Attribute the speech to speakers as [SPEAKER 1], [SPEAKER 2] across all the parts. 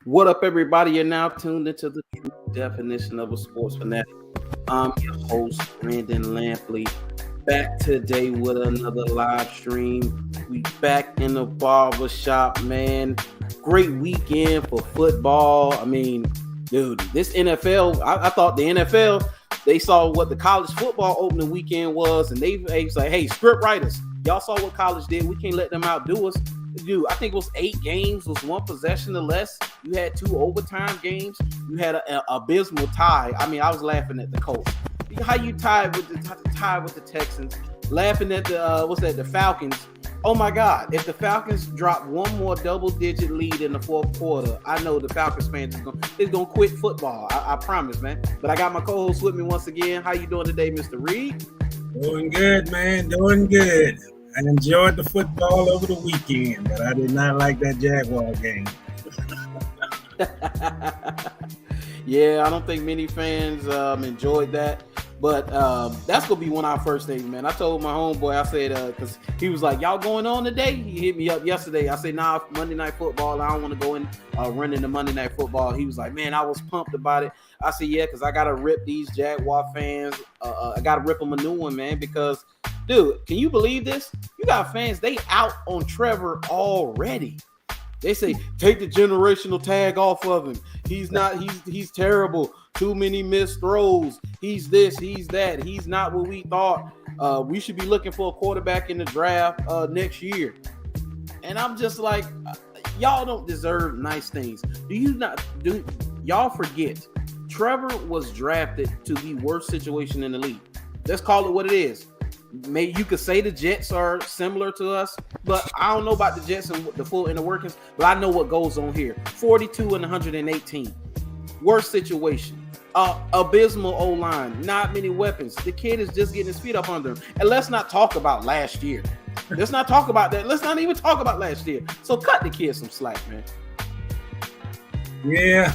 [SPEAKER 1] What up, everybody? You're now tuned into the true definition of a sports fanatic. I'm your host, Brandon Lampley, back today with another live stream. We back in the barber shop, man. Great weekend for football. I mean, dude, this NFL, I thought the NFL, they saw what the college football opening weekend was, and they was like, hey, script writers, y'all saw what college did. We can't let them outdo us. Dude, I think it was 8 games, was one possession or less. You had 2 overtime games. You had an abysmal tie. I mean, I was laughing at the Colts. How you tied with the Texans? Laughing at the Falcons. Oh my God! If the Falcons drop one more double-digit lead in the fourth quarter, I know the Falcons fans is gonna quit football. I promise, man. But I got my co-host with me once again. How you doing today, Mr. Reid?
[SPEAKER 2] Doing good, man. Doing good. I enjoyed the football over the weekend, but I did not like that Jaguar game.
[SPEAKER 1] Yeah, I don't think many fans enjoyed that. But that's going to be one of our first things, man. I told my homeboy, I said, because he was like, y'all going on today? He hit me up yesterday. I said, nah, Monday Night Football. I don't want to go in run into Monday Night Football. He was like, man, I was pumped about it. I said, yeah, because I got to rip these Jaguar fans. I got to rip them a new one, man, because, dude, can you believe this? You got fans, they out on Trevor already. They say, take the generational tag off of him. He's terrible. Too many missed throws. He's this, he's that. He's not what we thought. We should be looking for a quarterback in the draft next year. And I'm just like, y'all don't deserve nice things. Y'all forget, Trevor was drafted to the worst situation in the league. Let's call it what it is. Maybe you could say the Jets are similar to us, but I don't know about the Jets and the full inner workings, but I know what goes on here. 42 and 118. Worst situation. Abysmal O-line. Not many weapons. The kid is just getting his feet up under him. And let's not talk about last year. Let's not talk about that. Let's not even talk about last year. So cut the kid some slack, man.
[SPEAKER 2] Yeah,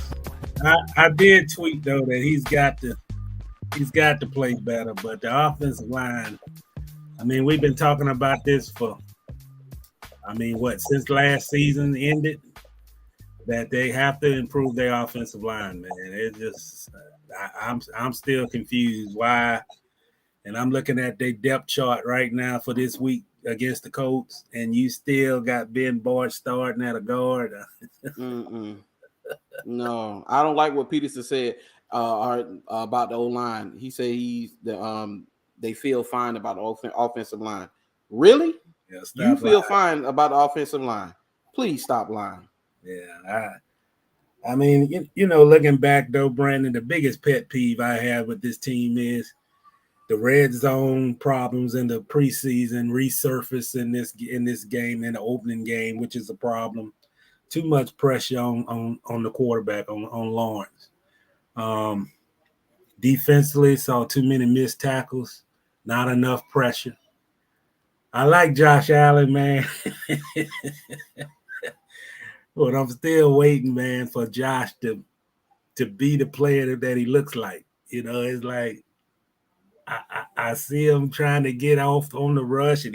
[SPEAKER 2] I did tweet, though, that he's got to play better, but the offensive line, I mean, we've been talking about this since last season ended, that they have to improve their offensive line, man. It just, I'm still confused why. And I'm looking at their depth chart right now for this week against the Colts, and you still got Ben Boyd starting at a guard.
[SPEAKER 1] No, I don't like what Peterson said about the O-line. He said they feel fine about the offensive line. Really?
[SPEAKER 2] Yeah,
[SPEAKER 1] you feel fine about the offensive line? Please stop lying.
[SPEAKER 2] Yeah, I mean, looking back though, Brandon, the biggest pet peeve I have with this team is the red zone problems in the preseason resurface in this game, in the opening game, which is a problem. Too much pressure on the quarterback, on Lawrence. Defensively, saw too many missed tackles, not enough pressure. I like Josh Allen, man. But I'm still waiting, man, for Josh to be the player that he looks like. It's like I see him trying to get off on the rush, and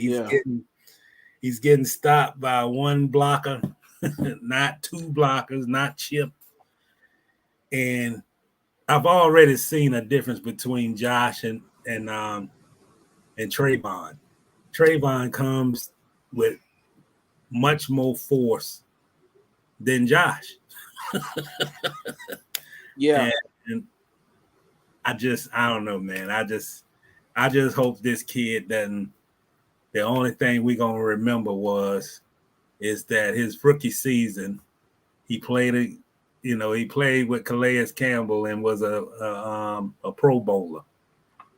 [SPEAKER 2] he's getting stopped by one blocker, not 2 blockers, not Chip. And I've already seen a difference between Josh and Trayvon. Trayvon comes with much more force than Josh.
[SPEAKER 1] Yeah.
[SPEAKER 2] And I don't know, man. I just hope this kid doesn't. The only thing we're gonna remember is that his rookie season, he played with Calais Campbell and was a Pro Bowler,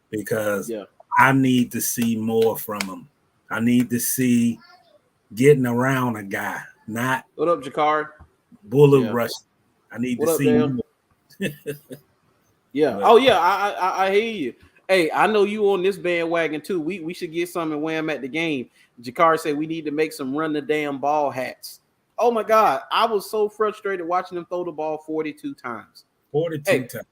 [SPEAKER 2] because I need to see more from him. I need to see getting around a guy, not
[SPEAKER 1] what up, Jakar?
[SPEAKER 2] Bullet rush. I need to see more.
[SPEAKER 1] Yeah. Oh yeah, I hear you. Hey, I know you on this bandwagon too. We should get some and wear them at the game. Jakar said we need to make some run the damn ball hats. Oh my God, I was so frustrated watching them throw the ball 42 times.
[SPEAKER 2] 42 times.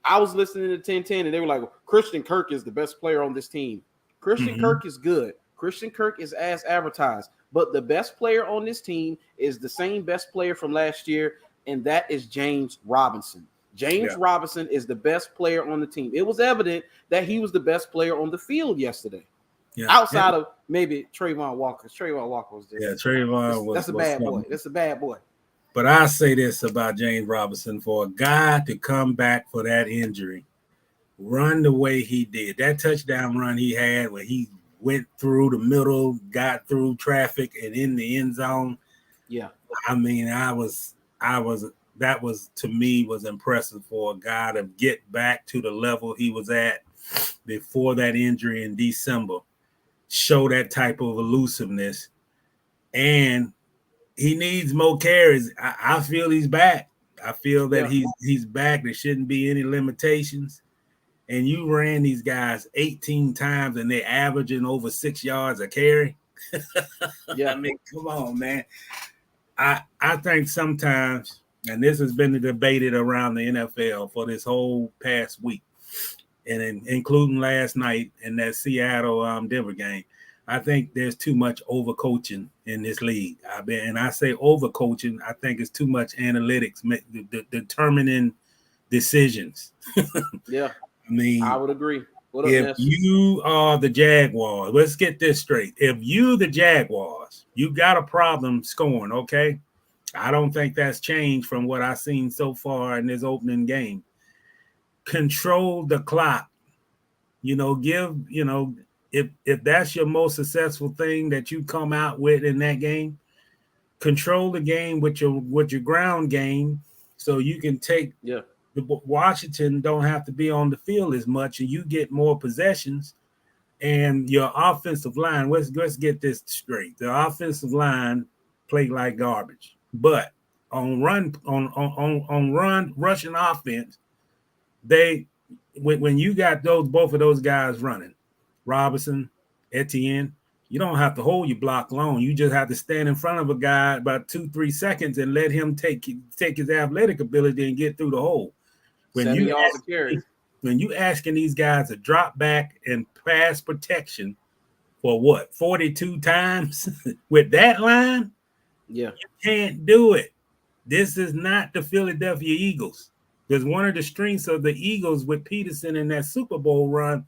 [SPEAKER 1] I was listening to 1010 and they were like, Christian Kirk is the best player on this team. Christian Kirk is good. Christian Kirk is as advertised. But the best player on this team is the same best player from last year, and that is James Robinson. James Robinson is the best player on the team. It was evident that he was the best player on the field yesterday. Outside of maybe Trayvon Walker. Trayvon Walker was there.
[SPEAKER 2] Trayvon
[SPEAKER 1] that's a bad boy. That's a bad boy.
[SPEAKER 2] But I say this about James Robinson: for a guy to come back for that injury, run the way he did, that touchdown run he had where he went through the middle, got through traffic, and in the end zone.
[SPEAKER 1] Yeah.
[SPEAKER 2] I mean, that was to me was impressive for a guy to get back to the level he was at before that injury in December. Show that type of elusiveness, and he needs more carries. I feel he's back. I feel that he's back. There shouldn't be any limitations. And you ran these guys 18 times, and they're averaging over 6 yards a carry. I mean, come on, man. I think sometimes, and this has been debated around the NFL for this whole past week, and including last night in that Seattle Denver game, I think there's too much overcoaching in this league. I say overcoaching, I think it's too much analytics determining decisions.
[SPEAKER 1] Yeah.
[SPEAKER 2] I mean,
[SPEAKER 1] I would agree.
[SPEAKER 2] If you are the Jaguars, let's get this straight. If you the Jaguars, you got a problem scoring, okay? I don't think that's changed from what I've seen so far in this opening game. Control the clock. If that's your most successful thing that you come out with in that game, control the game with your ground game, so you can take.
[SPEAKER 1] Yeah.
[SPEAKER 2] Washington don't have to be on the field as much, and you get more possessions. And your offensive line, let's get this straight. The offensive line played like garbage, but on rushing offense, when you got both of those guys running, Robinson, Etienne, you don't have to hold your block long. You just have to stand in front of a guy about 2-3 seconds and let him take his athletic ability and get through the hole. When you asking these guys to drop back and pass protection for what, 42 times with that line?
[SPEAKER 1] Yeah.
[SPEAKER 2] You can't do it. This is not the Philadelphia Eagles. Because one of the strengths of the Eagles with Peterson in that Super Bowl run,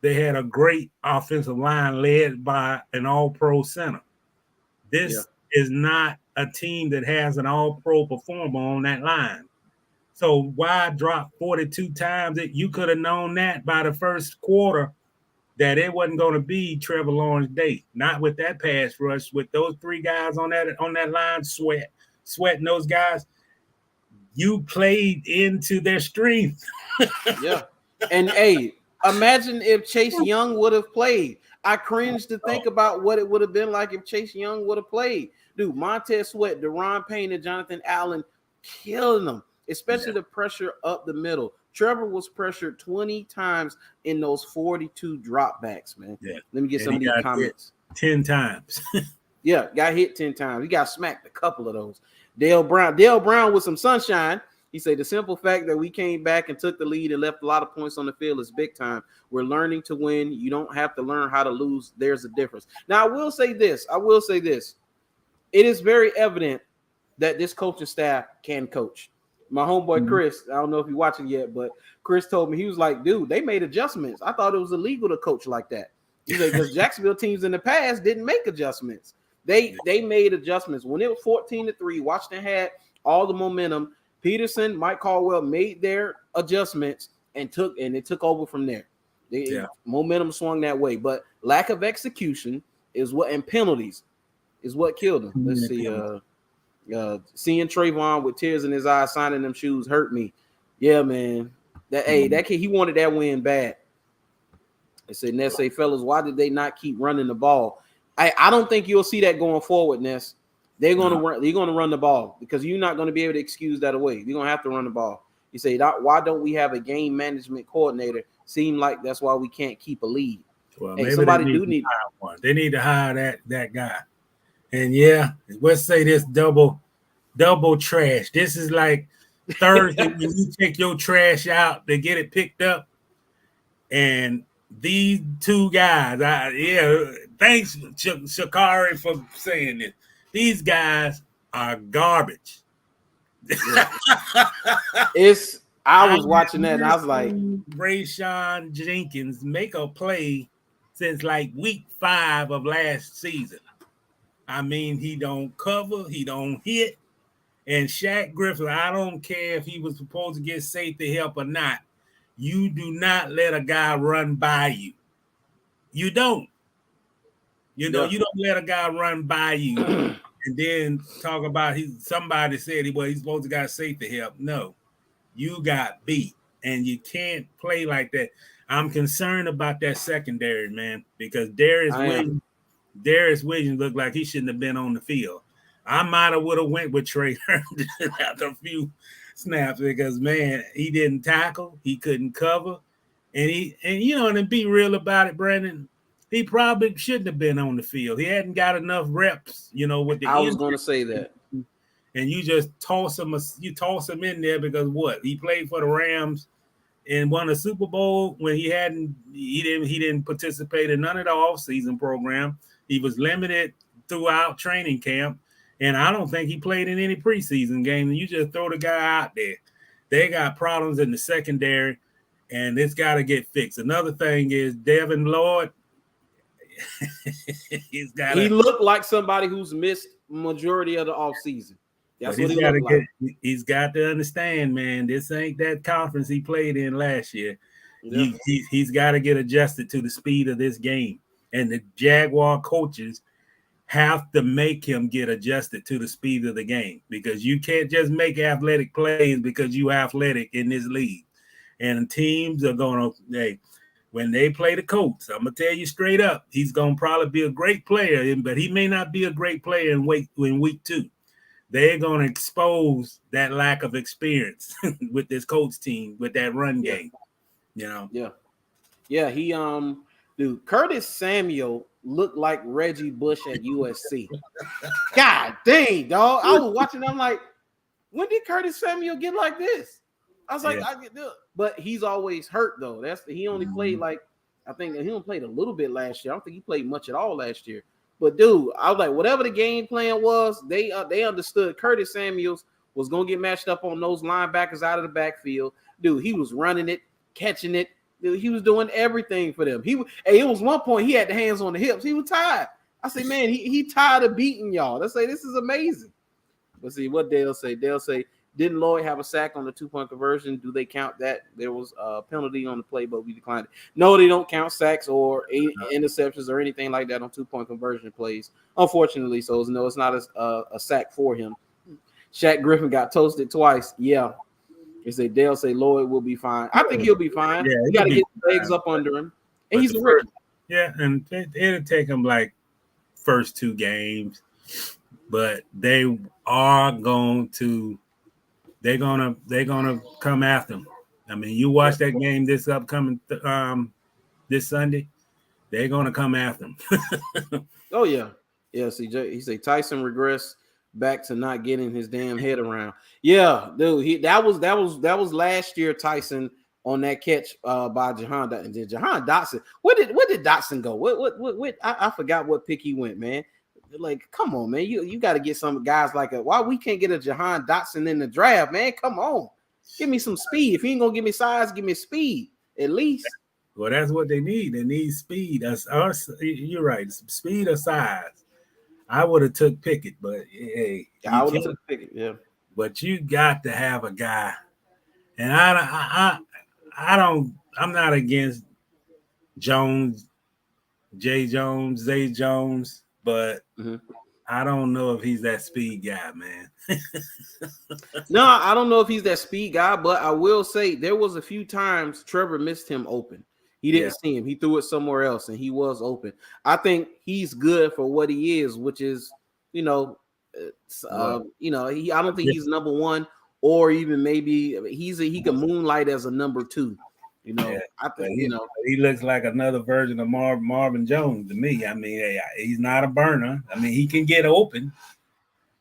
[SPEAKER 2] they had a great offensive line led by an all-pro center. This is not a team that has an all-pro performer on that line. So why drop 42 times? You could have known that by the first quarter that it wasn't going to be Trevor Lawrence Day. Not with that pass rush, with those three guys on that line, sweating those guys. You played into their strength.
[SPEAKER 1] Yeah. And hey, imagine if Chase Young would have played. I cringe to think about what it would have been like if Chase Young would have played. Dude, Montez Sweat, Deron Payne, and Jonathan Allen killing them, especially the pressure up the middle. Trevor was pressured 20 times in those 42 dropbacks, man. Yeah. Let me get some of these comments.
[SPEAKER 2] 10 times.
[SPEAKER 1] Yeah, got hit 10 times. He got smacked a couple of those. Dale Brown with some sunshine. He said the simple fact that we came back and took the lead and left a lot of points on the field is big time. We're learning to win. You don't have to learn how to lose. There's a difference. Now, I will say this. It is very evident that this coaching staff can coach. My homeboy Chris, I don't know if you're watching yet, but Chris told me, he was like, dude, they made adjustments. I thought it was illegal to coach like that. He's like, because Jacksonville teams in the past didn't make adjustments. They made adjustments. When it was 14-3, Washington had all the momentum. Peterson, Mike Caldwell made their adjustments and it took over from there. Momentum swung that way, but lack of execution and penalties is what killed them. Let's see. Seeing Trayvon with tears in his eyes signing them shoes hurt me. Yeah, man. That kid, he wanted that win bad. They said, Ness, say, fellas, why did they not keep running the ball? I don't think you'll see that going forward, Ness. They're going to run the ball because you're not going to be able to excuse that away. You're going to have to run the ball. You say, why don't we have a game management coordinator? Seem like that's why we can't keep a lead.
[SPEAKER 2] Well, maybe somebody need to hire one. They need to hire that guy. And let's say this double trash. This is like Thursday when you take your trash out to get it picked up. And these two guys, thanks Shakari for saying this. These guys are garbage.
[SPEAKER 1] I was watching that and I was like,
[SPEAKER 2] Rayshawn Jenkins make a play since like week 5 of last season. I mean, he don't cover, he don't hit. And Shaq Griffin, I don't care if he was supposed to get safety help or not. You do not let a guy run by you. You don't. You know, you don't let a guy run by you and then talk about somebody said he's supposed to got safety help. No, you got beat, and you can't play like that. I'm concerned about that secondary, man, because Darius Williams looked like he shouldn't have been on the field. I might have would have went with Trey Herndon after a few snaps because, man, he didn't tackle, he couldn't cover, and to be real about it, Brandon, he probably shouldn't have been on the field. He hadn't got enough reps, with the.
[SPEAKER 1] I was going to say that.
[SPEAKER 2] And you just toss him in there because what? He played for the Rams and won a Super Bowl when he didn't participate in none of the offseason program. He was limited throughout training camp, and I don't think he played in any preseason game. And you just throw the guy out there. They got problems in the secondary, and it's got to get fixed. Another thing is Devin Lloyd.
[SPEAKER 1] He looked like somebody who's missed majority of the offseason. That's what he looked like.
[SPEAKER 2] He's got to understand, man, this ain't that conference he played in last year. Yeah. He's got to get adjusted to the speed of this game. And the Jaguar coaches have to make him get adjusted to the speed of the game because you can't just make athletic plays because you athletic in this league. And teams are going to, when they play the Colts, I'm going to tell you straight up, he's going to probably be a great player, but he may not be a great player in week 2. They're going to expose that lack of experience with this Colts team, with that run game,
[SPEAKER 1] Yeah, dude, Curtis Samuel looked like Reggie Bush at USC. God dang, dog. I was watching, I'm like, when did Curtis Samuel get like this? I was like, but he's always hurt, though. He only played I think he only played a little bit last year. I don't think he played much at all last year. But dude, I was like, whatever the game plan was, they understood Curtis Samuels was gonna get matched up on those linebackers out of the backfield. Dude, he was running it, catching it. Dude, he was doing everything for them. It was one point he had the hands on the hips. He was tired. I say, man, he tired of beating y'all. They say this is amazing. Let's see what Dale say. Dale say, didn't Lloyd have a sack on the 2-point conversion? Do they count that? There was a penalty on the play, but we declined it. No, they don't count sacks or interceptions or anything like that on 2-point conversion plays, unfortunately. So, no, it's not a sack for him. Shaq Griffin got toasted twice. Yeah. They say Dale say Lloyd will be fine. I think he'll be fine. Yeah, you got to get his legs up under him. And he's a rookie.
[SPEAKER 2] Yeah, and it'll take him like first 2 games, but they are going to – they're gonna come after him. I mean, you watch that game this upcoming this Sunday. They're gonna come after him.
[SPEAKER 1] Oh yeah. CJ. He say Tyson regressed back to not getting his damn head around. Yeah, dude. That was last year. Tyson on that catch by Jahan Dotson. Where did Dotson go? What? I forgot what pick he went, man. Like, come on, man. You got to get some guys like why we can't get a Jahan Dotson in the draft, man? Come on. Give me some speed. If you ain't going to give me size, give me speed at least.
[SPEAKER 2] Well, that's what they need. They need speed. You're right. Speed or size. I would have took Pickett, but hey.
[SPEAKER 1] I would have took Pickett, yeah.
[SPEAKER 2] But you got to have a guy. And I'm not against Jones, Zay Jones. But I don't know if he's that speed guy, man.
[SPEAKER 1] No, I don't know if he's that speed guy, but I will say there was a few times Trevor missed him open. He didn't see him. He threw it somewhere else, and he was open. I think he's good for what he is, which is, I don't think he's number 1 or even maybe he can moonlight as a number 2. I think
[SPEAKER 2] he looks like another version of Marvin Jones to me. I mean, he's not a burner. I mean, he can get open,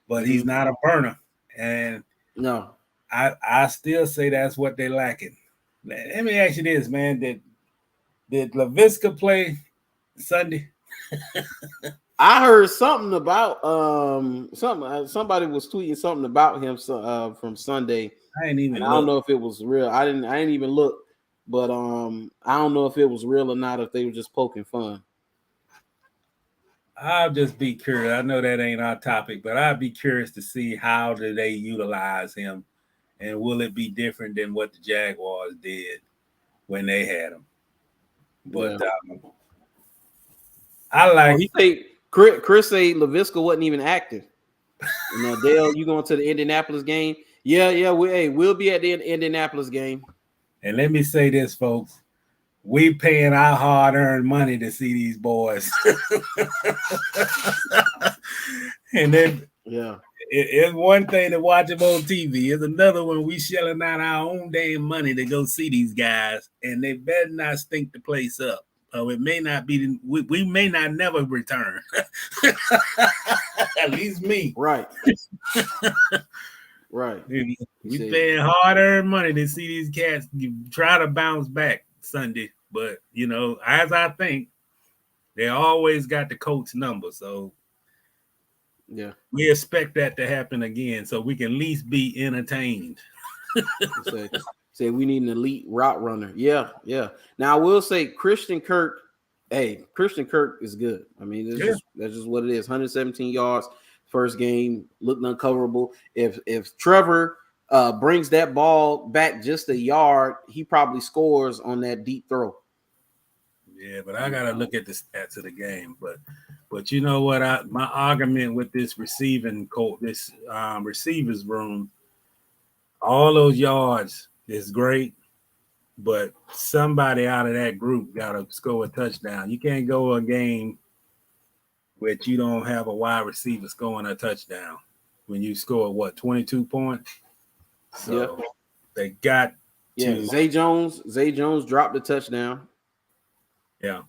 [SPEAKER 2] but he's not a burner. And
[SPEAKER 1] no,
[SPEAKER 2] I still say that's what they're lacking. Let me ask you this, man: Did Laviska play Sunday?
[SPEAKER 1] I heard something about somebody was tweeting something about him from Sunday.
[SPEAKER 2] I ain't even.
[SPEAKER 1] And I don't know if it was real. I didn't even look, but I don't know if it was real or not. If they were just poking fun.
[SPEAKER 2] I'll just be curious. I know that ain't our topic, but I'd be curious to see how do they utilize him, and will it be different than what the Jaguars did when they had him? But I like.
[SPEAKER 1] He say Chris say LaVisca wasn't even active. Dale, you going to the Indianapolis game? Yeah. We'll be at the Indianapolis game.
[SPEAKER 2] And let me say this, folks. We paying our hard-earned money to see these boys. And then it's one thing to watch them on TV. It's another one we shelling out our own damn money to go see these guys, and they better not stink the place up. It may not be. We may not never return. At least me.
[SPEAKER 1] Right. Right.
[SPEAKER 2] We paying hard-earned money to see these cats try to bounce back Sunday, but as I think, they always got the coach number, so we expect that to happen again, so we can at least be entertained.
[SPEAKER 1] Say we need an elite route runner. Yeah. Now I will say Christian Kirk is good. I mean, that's just what it is. 117 yards first game, looked uncoverable. If Trevor brings that ball back just a yard, he probably scores on that deep throw.
[SPEAKER 2] Yeah, but I gotta look at the stats of the game. But you know what? My argument with this receiving coach, this receivers room, all those yards is great, but somebody out of that group gotta score a touchdown. You can't go a game which you don't have a wide receiver scoring a touchdown when you score 22 points. So they got to.
[SPEAKER 1] Zay Jones dropped the touchdown.
[SPEAKER 2] Yeah.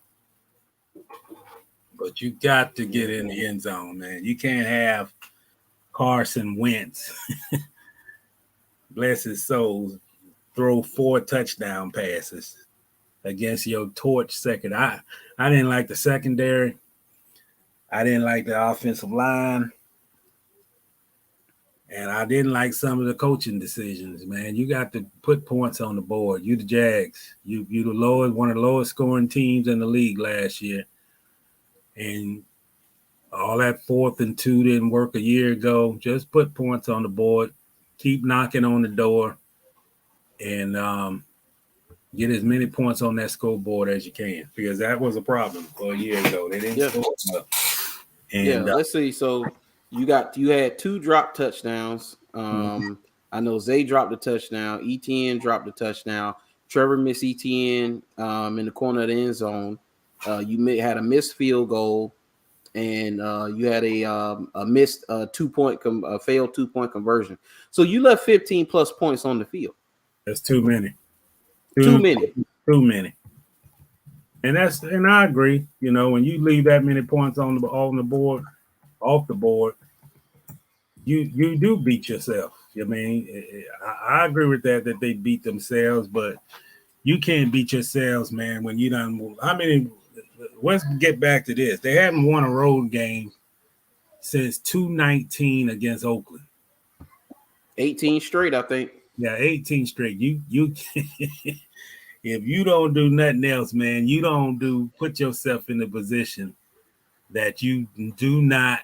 [SPEAKER 2] But you got to get in the end zone, man. You can't have Carson Wentz, bless his soul, throw 4 touchdown passes against your torch second. I didn't like the secondary. I didn't like the offensive line. And I didn't like some of the coaching decisions, man. You got to put points on the board. You the Jags. You the one of the lowest scoring teams in the league last year. And all that 4th and 2 didn't work a year ago. Just put points on the board. Keep knocking on the door. And get as many points on that scoreboard as you can. Because that was a problem for a year ago. They didn't score enough. And,
[SPEAKER 1] let's see. So you had 2 drop touchdowns. I know Zay dropped a touchdown. ETN dropped a touchdown. Trevor missed ETN in the corner of the end zone. You had a missed field goal, and you had a missed failed 2-point conversion. So you left 15 plus points on the field.
[SPEAKER 2] That's too many.
[SPEAKER 1] Too many.
[SPEAKER 2] Too many. And I agree. When you leave that many points off the board, you do beat yourself. I mean, I agree with that they beat themselves, but you can't beat yourselves, man, when you done. How many? Let's get back to this. They haven't won a road game since 2019 against Oakland.
[SPEAKER 1] 18 straight, I think.
[SPEAKER 2] Yeah, 18 straight. You if you don't do nothing else, man, you don't put yourself in a position that you do not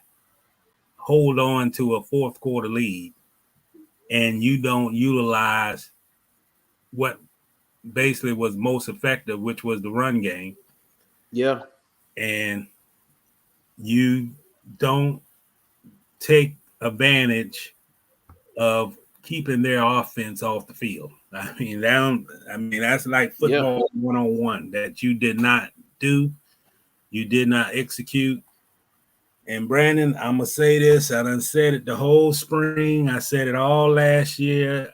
[SPEAKER 2] hold on to a 4th quarter lead, and you don't utilize what basically was most effective, which was the run game.
[SPEAKER 1] Yeah.
[SPEAKER 2] And you don't take advantage of keeping their offense off the field. I mean, that's like football 101 that you did not do. You did not execute. And Brandon, I'm going to say this. I done said it the whole spring. I said it all last year.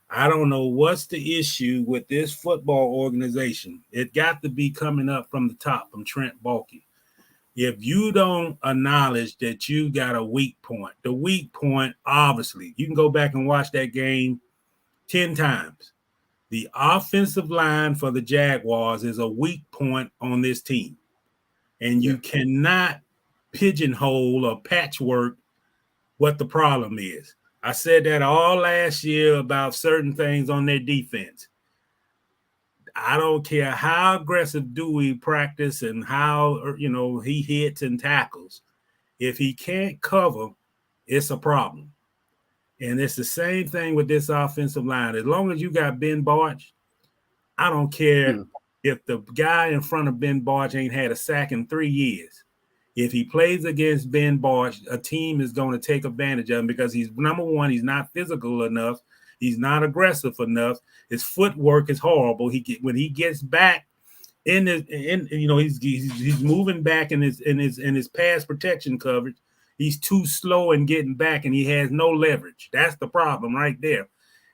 [SPEAKER 2] I don't know what's the issue with this football organization. It got to be coming up from the top, from Trent Baalke. If you don't acknowledge that you got a weak point, the weak point, obviously, you can go back and watch that game 10 times. The offensive line for the Jaguars is a weak point on this team. And you cannot pigeonhole or patchwork what the problem is. I said that all last year about certain things on their defense. I don't care how aggressive Dewey practice and how he hits and tackles. If he can't cover, it's a problem. And it's the same thing with this offensive line. As long as you got Ben Barch, I don't care if the guy in front of Ben Barch ain't had a sack in 3 years. If he plays against Ben Barch, a team is going to take advantage of him because he's, number one, he's not physical enough. He's not aggressive enough. His footwork is horrible. When he gets back he's moving back in his pass protection coverage. He's too slow in getting back, and he has no leverage. That's the problem right there.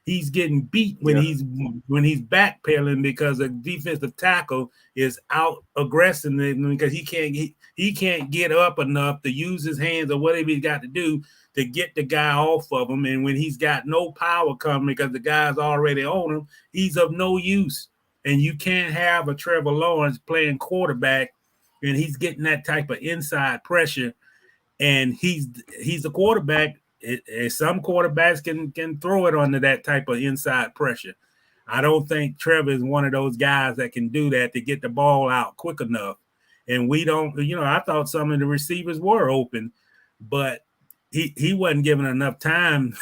[SPEAKER 2] He's getting beat when he's backpedaling because the defensive tackle is out aggressing because he can't get up enough to use his hands or whatever he's got to do to get the guy off of him. And when he's got no power coming because the guy's already on him, he's of no use. And you can't have a Trevor Lawrence playing quarterback and he's getting that type of inside pressure. And he's a quarterback. Some quarterbacks can throw it under that type of inside pressure. I don't think Trevor is one of those guys that can do that to get the ball out quick enough. And we don't, I thought some of the receivers were open, but he wasn't given enough time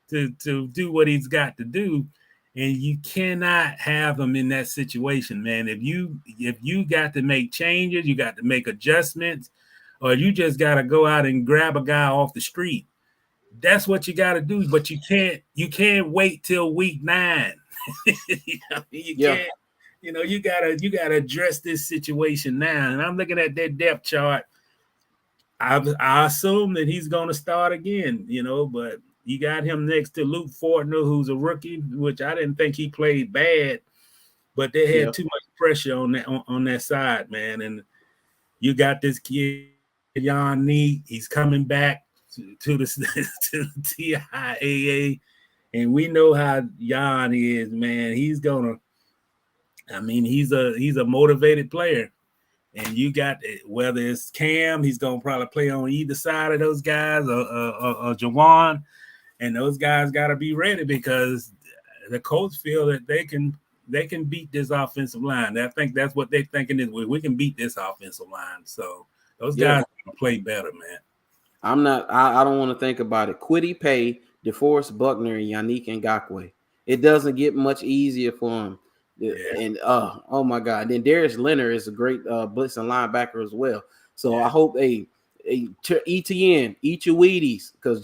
[SPEAKER 2] to do what he's got to do. And you cannot have him in that situation, man. If you got to make changes, you got to make adjustments, or you just got to go out and grab a guy off the street. That's what you got to do. But you can't wait till week 9. You can't. You gotta address this situation now. And I'm looking at that depth chart. I assume that he's going to start again. But you got him next to Luke Fortner, who's a rookie, which I didn't think he played bad, but they had too much pressure on that side, man. And you got this kid, John Reid. He's coming back to the TIAA, and we know how Jan is, man. He's a motivated player. And you got, whether it's Cam, he's gonna probably play on either side of those guys, or Jawan, and those guys got to be ready because the coach feel that they can beat this offensive line. I think that's what they're thinking is we can beat this offensive line. So those guys play better, man.
[SPEAKER 1] I don't want to think about it. Kwity Paye, DeForest Buckner, and Yannick Ngakoue. It doesn't get much easier for them. Yeah. And oh my God. Then Darius Leonard is a great blitzing linebacker as well. So I hope ETN, eat your Wheaties, because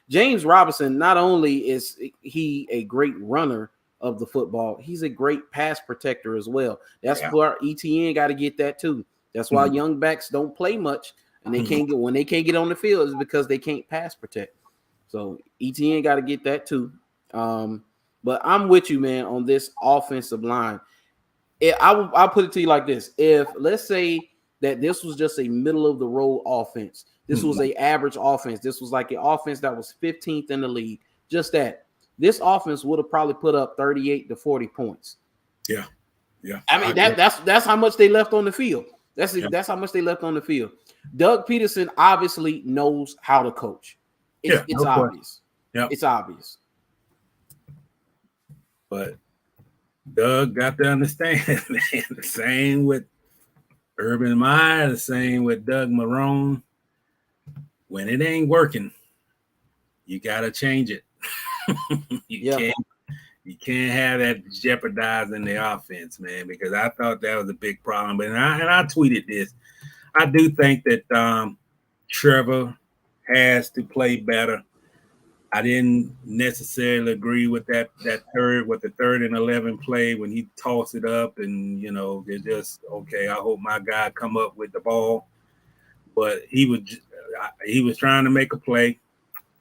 [SPEAKER 1] James Robinson, not only is he a great runner of the football, he's a great pass protector as well. That's where ETN got to get that too. That's why young backs don't play much, and they can't get on the field is because they can't pass protect. So ETN got to get that too. But I'm with you, man, on this offensive line. I'll put it to you like this. If, let's say that this was just a middle-of-the-road offense, this was an average offense, this was like an offense that was 15th in the league, just that, this offense would have probably put up 38 to 40 points.
[SPEAKER 2] Yeah.
[SPEAKER 1] I mean, that's how much they left on the field. That's how much they left on the field. Doug Peterson obviously knows how to coach. It's obvious.
[SPEAKER 2] Yeah.
[SPEAKER 1] It's obvious.
[SPEAKER 2] But Doug got to understand, man, the same with Urban Meyer, the same with Doug Marrone. When it ain't working, you got to change it. You can't have that jeopardizing the offense, man, because I thought that was a big problem. But I tweeted this. I do think that Trevor has to play better. I didn't necessarily agree with the third and 11 play when he tossed it up and, they're just, okay, I hope my guy come up with the ball. But he was trying to make a play.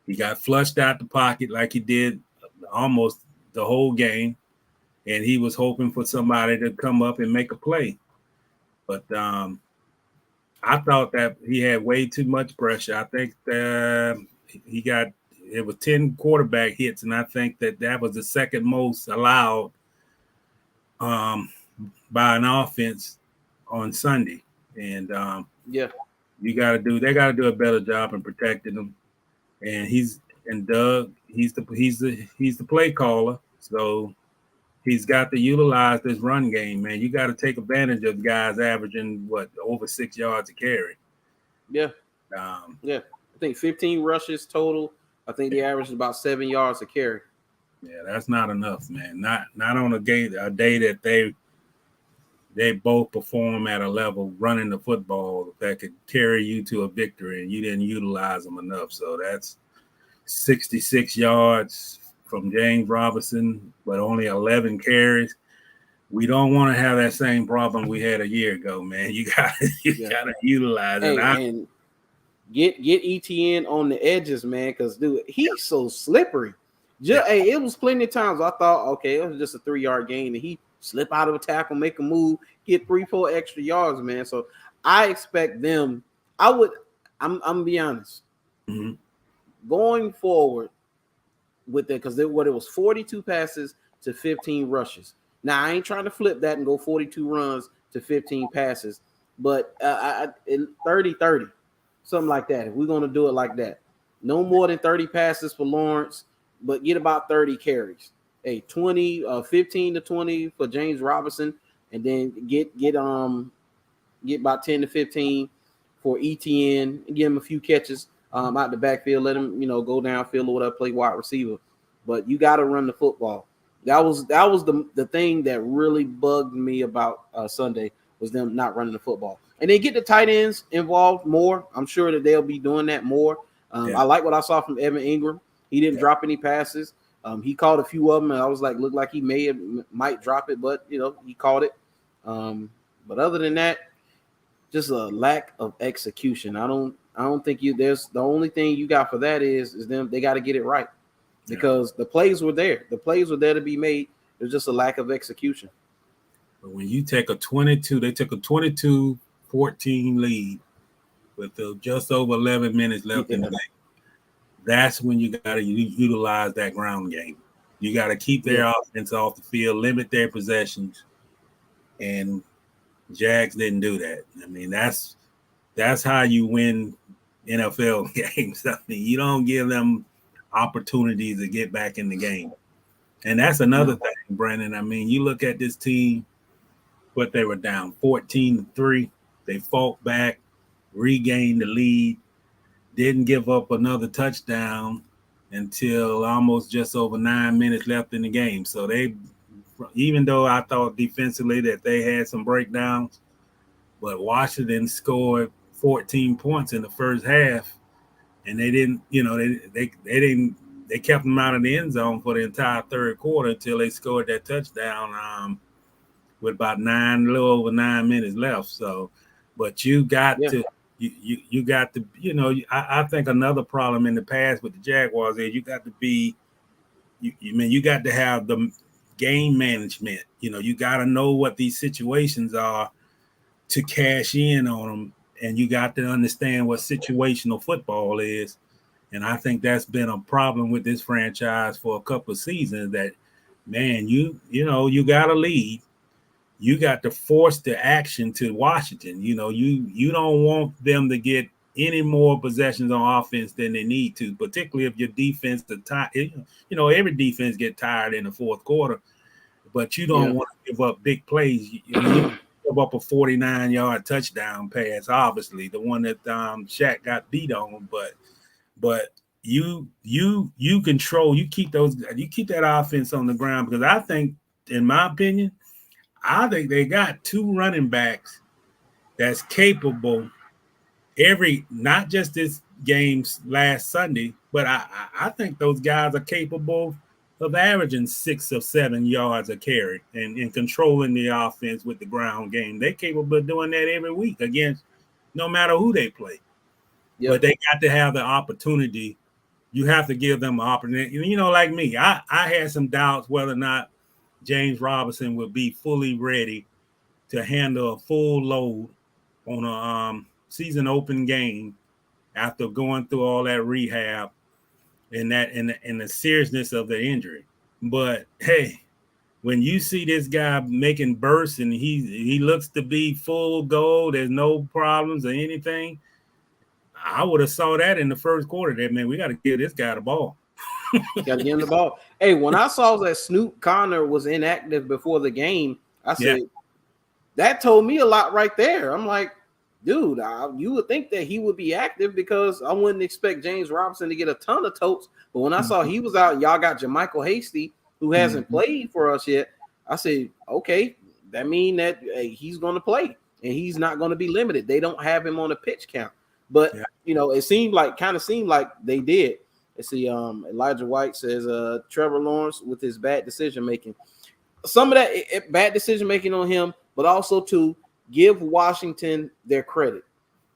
[SPEAKER 2] He got flushed out the pocket like he did almost the whole game. And he was hoping for somebody to come up and make a play. But I thought that he had way too much pressure. I think it was 10 quarterback hits, and I think that was the second most allowed by an offense on Sunday. And
[SPEAKER 1] Yeah.
[SPEAKER 2] They got to do a better job in protecting him. And Doug, he's the play caller, so he's got to utilize this run game, man. You got to take advantage of guys averaging over 6 yards a carry.
[SPEAKER 1] Yeah. Yeah. I think 15 rushes total. I think the average is about 7 yards a carry.
[SPEAKER 2] Yeah, that's not enough, man. Not on a day that they both perform at a level running the football that could carry you to a victory, and you didn't utilize them enough. So that's 66 yards from James Robinson, but only 11 carries. We don't want to have that same problem we had a year ago, man. You got to utilize it.
[SPEAKER 1] And get ETN on the edges, man, because dude, he's so slippery. It was plenty of times I thought, okay, it was just a 3-yard gain, and he slip out of a tackle, make a move, get 3-4 extra yards, man. So I expect them. I'm be honest.
[SPEAKER 2] Mm-hmm.
[SPEAKER 1] Going forward with it, because it was 42 passes to 15 rushes. Now I ain't trying to flip that and go 42 runs to 15 passes, but 30-30, something like that. If we're going to do it like that, no more than 30 passes for Lawrence, but get about 30 carries. 15 to 20 for James Robinson, and then get about 10 to 15 for ETN, and give him a few catches out the backfield. Let him go downfield or whatever, play wide receiver. But you got to run the football. That was the thing that really bugged me about Sunday, was them not running the football. And they get the tight ends involved more. I'm sure that they'll be doing that more. I like what I saw from Evan Ingram. He didn't drop any passes. He caught a few of them, and I was like, looked like he might drop it, but he caught it. But other than that, just a lack of execution. I don't think there's the only thing you got for that is them. They got to get it right, because the plays were there. The plays were there to be made. There's just a lack of execution.
[SPEAKER 2] But when you take they took a 22-14 lead with just over 11 minutes left in the game. That's when you got to utilize that ground game. You got to keep their offense off the field, limit their possessions, and Jags didn't do that. I mean, that's how you win NFL games. I mean, you don't give them opportunities to get back in the game. And that's another thing, Brandon. I mean, you look at this team, but they were down 14-3. They fought back, regained the lead, didn't give up another touchdown until almost just over 9 minutes left in the game. So even though I thought defensively that they had some breakdowns, but Washington scored 14 points in the first half, and they didn't, they kept them out of the end zone for the entire third quarter until they scored that touchdown with about a little over 9 minutes left. So, but you got to. You got to, I think another problem in the past with the Jaguars is you got to have the game management. You got to know what these situations are to cash in on them, and you got to understand what situational football is. And I think that's been a problem with this franchise for a couple of seasons, that, man, you got to lead. You got to force the action to Washington. You don't want them to get any more possessions on offense than they need to, particularly if your defense is tired. Every defense get tired in the fourth quarter, but you don't want to give up big plays. You give up a 49-yard touchdown pass, obviously the one that Shaq got beat on, but you control. You keep that offense on the ground, because I think, in my opinion, they got two running backs that's capable not just this game's last Sunday, but I think those guys are capable of averaging 6 or 7 yards a carry and controlling the offense with the ground game. They're capable of doing that every week against no matter who they play. Yep. But they got to have the opportunity. You have to give them an opportunity. Like me, I had some doubts whether or not James Robinson would be fully ready to handle a full load on a season open game after going through all that rehab and the seriousness of the injury. But hey, when you see this guy making bursts and he looks to be full goal, there's no problems or anything. I would have saw that in the first quarter. That man, we got to give this guy the ball.
[SPEAKER 1] Got to give him the ball. Hey, when I saw that Snoop Connor was inactive before the game, I said that told me a lot right there. I'm like, dude, you would think that he would be active because I wouldn't expect James Robinson to get a ton of totes. But when I saw he was out, y'all got Jermichael Hasty, who hasn't played for us yet. I said, okay, that means that he's going to play and he's not going to be limited. They don't have him on a pitch count. But, you know, it seemed like they did. Let's see, Elijah White says Trevor Lawrence with his bad decision making. Some of that bad decision making on him, but also to give Washington their credit.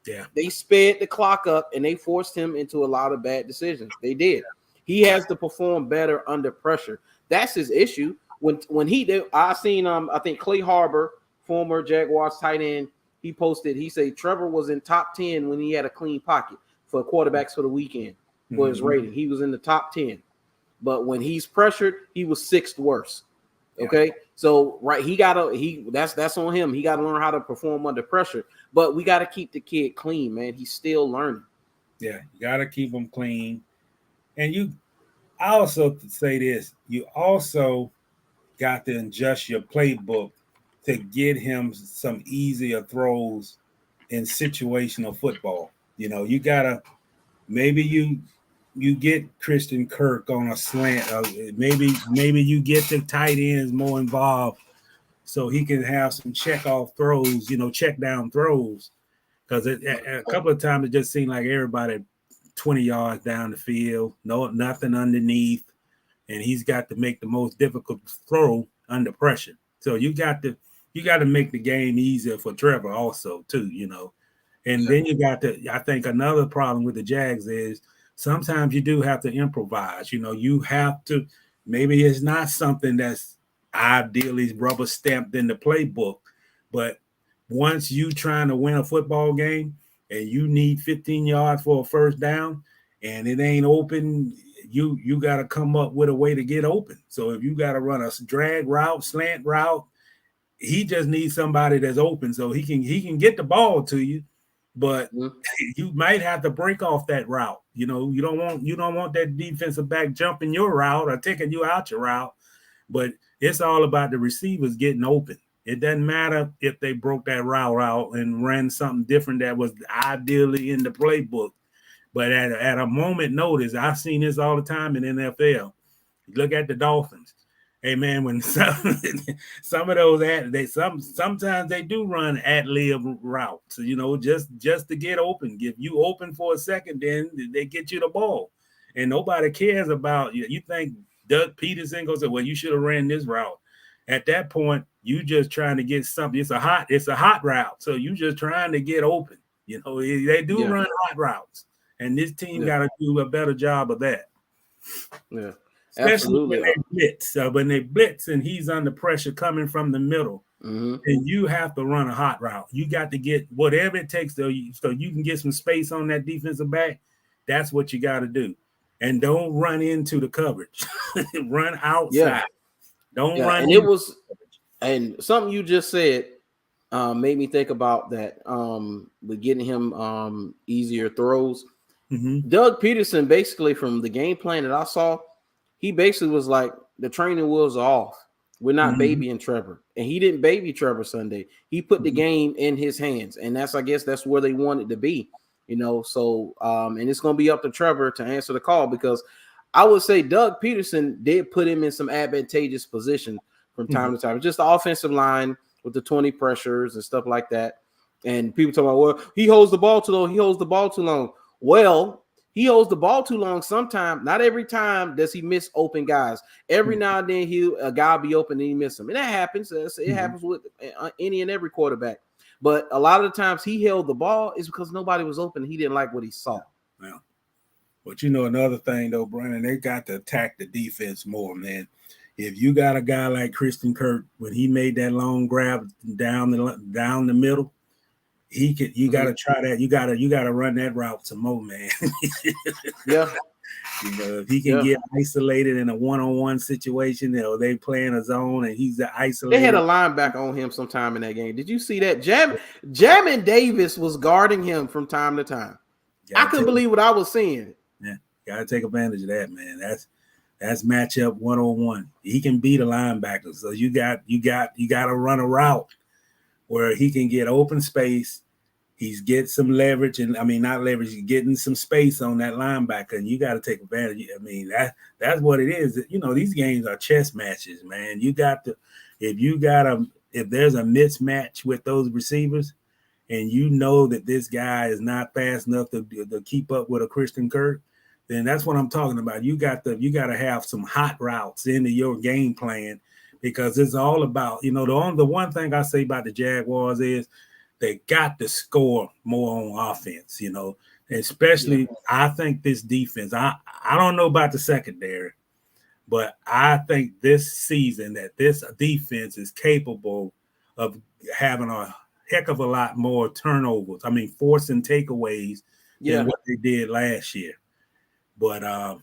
[SPEAKER 2] Yeah,
[SPEAKER 1] they sped the clock up and they forced him into a lot of bad decisions. They did. He has to perform better under pressure. That's his issue. When he did, I seen I think Clay Harbor, former Jaguars tight end, he posted. He said Trevor was in top 10 when he had a clean pocket for quarterbacks for the weekend for his rating. He was in the top 10, but when he's pressured, he was 6th worst. Okay, so that's on him. He got to learn how to perform under pressure. But we got to keep the kid clean, man. He's still learning.
[SPEAKER 2] Yeah, you got to keep him clean. And I also say this: you also got to adjust your playbook to get him some easier throws in situational football. You know, you gotta maybe you get Christian Kirk on a slant. Maybe you get the tight ends more involved so he can have some check throws, check down throws. Because a couple of times it just seemed like everybody 20 yards down the field, nothing underneath, and he's got to make the most difficult throw under pressure. So you got to make the game easier for Trevor also too, And then you got I think another problem with the Jags is sometimes you do have to improvise. You have to, maybe it's not something that's ideally rubber stamped in the playbook, but once you trying to win a football game and you need 15 yards for a first down and it ain't open, you got to come up with a way to get open. So if you got to run a drag route, slant route, he just needs somebody that's open so he can get the ball to you. But you might have to break off that route. You don't want that defensive back jumping your route or taking you out your route. But it's all about the receivers getting open. It doesn't matter if they broke that route out and ran something different that was ideally in the playbook. But at a moment notice, I've seen this all the time in NFL. Look at the Dolphins. Hey man, when some of those sometimes they do run ad-lib routes, just to get open. If you open for a second, then they get you the ball, and nobody cares about you. You think Doug Peterson goes, well, you should have ran this route. At that point, you just trying to get something. It's a hot route, so you just trying to get open. They do run hot routes, and this team got to do a better job of that.
[SPEAKER 1] Yeah.
[SPEAKER 2] Especially when they blitz and he's under pressure coming from the middle, and you have to run a hot route. You got to get whatever it takes so you can get some space on that defensive back. That's what you got to do, and don't run into the coverage. Run outside. Yeah. Don't run.
[SPEAKER 1] And and something you just said made me think about that. With getting him easier throws. Doug Peterson, basically from the game plan that I saw, he basically was like, the training wheels are off. We're not babying Trevor. And he didn't baby Trevor Sunday. He put the game in his hands. And I guess that's where they wanted to be, So, and it's going to be up to Trevor to answer the call, because I would say Doug Peterson did put him in some advantageous position from time to time. Just the offensive line with the 20 pressures and stuff like that. And people talk about, well, he holds the ball too long. He holds the ball too long. Well, he holds the ball too long sometimes. Not every time does he miss open guys. Every now and then a guy will be open and he miss him. And that happens. It happens with any and every quarterback. But a lot of the times he held the ball is because nobody was open. He didn't like what he saw.
[SPEAKER 2] Yeah. But another thing though, Brandon, they got to attack the defense more, man. If you got a guy like Christian Kirk, when he made that long grab down the middle, you got to try that. You got to run that route some more, man.
[SPEAKER 1] Yeah.
[SPEAKER 2] If he can get isolated in a one-on-one situation, they playing a zone and he's isolated.
[SPEAKER 1] They had a linebacker on him sometime in that game. Did you see that? Jamin Davis was guarding him from time to time. I couldn't believe what I was seeing.
[SPEAKER 2] Yeah, gotta take advantage of that, man. That's matchup 1-on-1. He can beat a linebacker, so you got to run a route where he can get open space. He's get some leverage, and not leverage. He's getting some space on that linebacker, and you got to take advantage. That's what it is. These games are chess matches, man. You got to, if there's a mismatch with those receivers, and that this guy is not fast enough to keep up with a Christian Kirk, then that's what I'm talking about. You got to have some hot routes into your game plan, because it's all about, the one thing I say about the Jaguars is they got to score more on offense, especially I think this defense. I don't know about the secondary, but I think this season that this defense is capable of having a heck of a lot more turnovers. Forcing takeaways than what they did last year. But I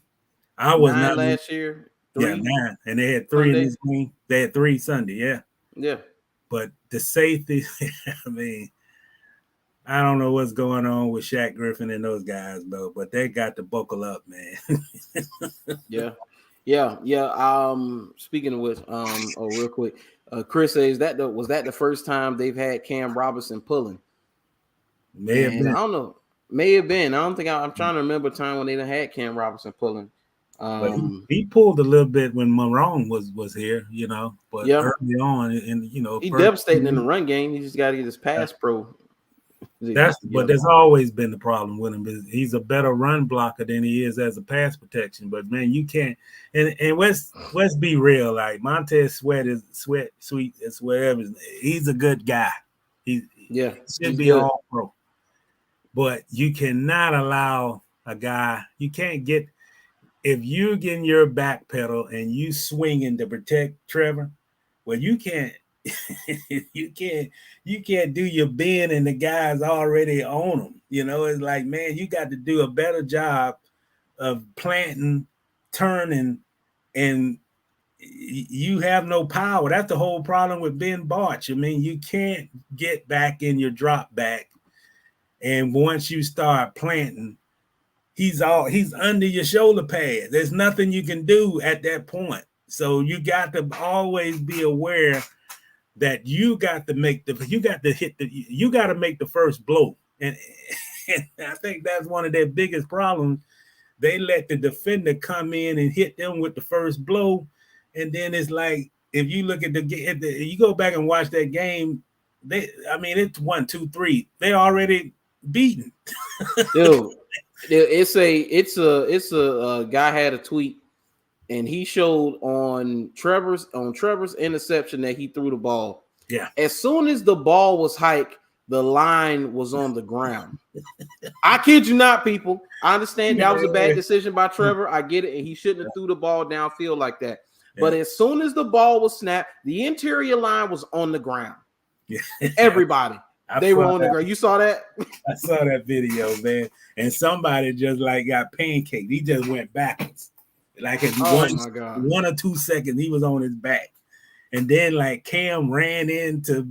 [SPEAKER 2] was
[SPEAKER 1] 9
[SPEAKER 2] not
[SPEAKER 1] last year. 3.
[SPEAKER 2] Yeah, 9, and they had 3 in this game. They had 3 Sunday.
[SPEAKER 1] Yeah.
[SPEAKER 2] But the safety, I don't know what's going on with Shaq Griffin and those guys, though. But they got to buckle up, man.
[SPEAKER 1] Yeah. Speaking of which, real quick, Chris says was that the first time they've had Cam Robinson pulling?
[SPEAKER 2] May have been.
[SPEAKER 1] I don't know. May have been. I don't think I'm trying to remember a time when they done had Cam Robinson pulling.
[SPEAKER 2] He pulled a little bit when Monroe was here, but early on, and
[SPEAKER 1] he devastating in the run game. He just got to get his pass pro.
[SPEAKER 2] That's always been the problem with him. He's a better run blocker than he is as a pass protection. But man, you can't. And let's be real. Like Montez Sweat, Sweet, it's whatever. He's a good guy. He should be all pro. But you cannot allow a guy. You can't get. If you're getting your back pedal and you swinging to protect Trevor, well, you can't you can't do your bend and the guy's already on them. It's like, man, you got to do a better job of planting, turning, and you have no power. That's the whole problem with Ben Barch. You can't get back in your drop back, and once you start planting, he's under your shoulder pad. There's nothing you can do at that point. So you got to always be aware that you got to make the first blow. And I think that's one of their biggest problems. They let the defender come in and hit them with the first blow. And then it's like, if you look at you go back and watch that game, it's 1, 2, 3. They're already beaten.
[SPEAKER 1] Dude. It's a guy had a tweet, and he showed on Trevor's interception that he threw the ball.
[SPEAKER 2] Yeah.
[SPEAKER 1] As soon as the ball was hiked, the line was on the ground. I kid you not, people. I understand that was a bad decision by Trevor. I get it, and he shouldn't have threw the ball downfield like that. Yeah. But as soon as the ball was snapped, the interior line was on the ground. Yeah. Everybody. They were on the ground. You saw that?
[SPEAKER 2] I saw that video, man. And somebody just got pancaked. He just went backwards. Like in 1 or 2 seconds, he was on his back. And then Cam ran into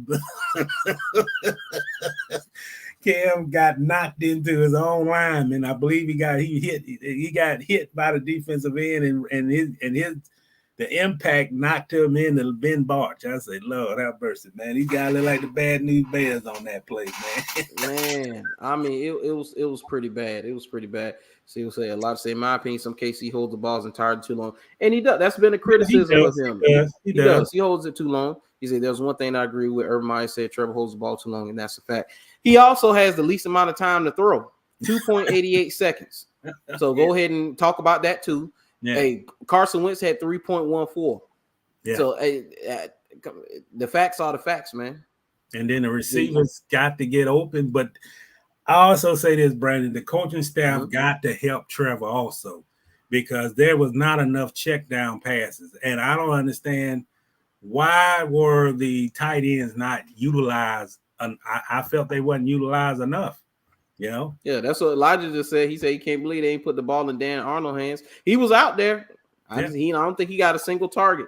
[SPEAKER 2] Cam got knocked into his own lineman. I believe he got hit by the defensive end, and the impact knocked him into Ben Barch. I said, Lord have mercy, man. These guys look like the bad news bears on that play, man.
[SPEAKER 1] It was pretty bad. It was pretty bad. So he'll say a lot. Say, in my opinion, some cases he holds the balls entirely too long, and he does. That's been a criticism of him. He does. He holds it too long. He said there's one thing I agree with. Urban Meyer said Trevor holds the ball too long, and that's a fact. He also has the least amount of time to throw, 2.88 seconds. So go ahead and talk about that too. Yeah. Hey, Carson Wentz had 3.14. Yeah. So the facts are the facts, man.
[SPEAKER 2] And then the receivers got to get open. But I also say this, Brandon, the coaching staff got to help Trevor also, because there was not enough check down passes. And I don't understand, why were the tight ends not utilized? I felt they wasn't utilized enough. You know?
[SPEAKER 1] Yeah, that's what Elijah just said. He said he can't believe they ain't put the ball in Dan Arnold's hands. He was out there. I don't think he got a single target.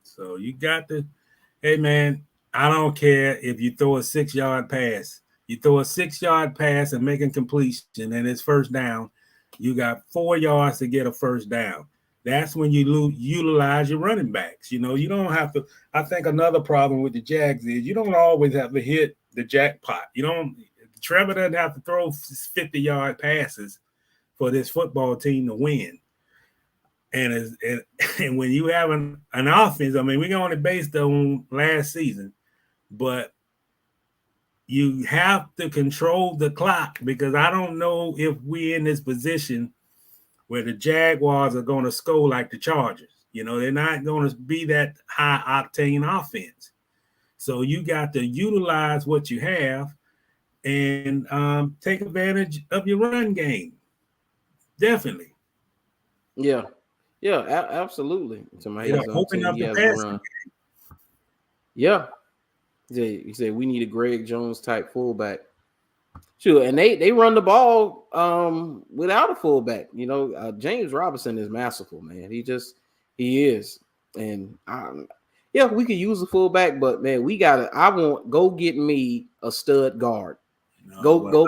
[SPEAKER 2] So you got to, hey man, I don't care if you throw a 6-yard pass. You throw a 6-yard pass and make a completion, and it's first down. You got 4 yards to get a first down. That's when you utilize your running backs. You know, you don't have to. I think another problem with the Jags is you don't always have to hit the jackpot. You don't. Trevor doesn't have to throw 50-yard passes for this football team to win. And when you have an offense, I mean, we're only based on last season, but you have to control the clock, because I don't know if we're in this position where the Jaguars are going to score like the Chargers. You know, they're not going to be that high-octane offense. So you got to utilize what you have and take advantage of your run game. Definitely.
[SPEAKER 1] Yeah. Yeah, absolutely.
[SPEAKER 2] Open up the passing game.
[SPEAKER 1] Yeah. He said we need a Greg Jones type fullback. Sure, and they run the ball without a fullback. You know, James Robinson is masterful, man. He is. And we could use a fullback, but man, go get me a stud guard.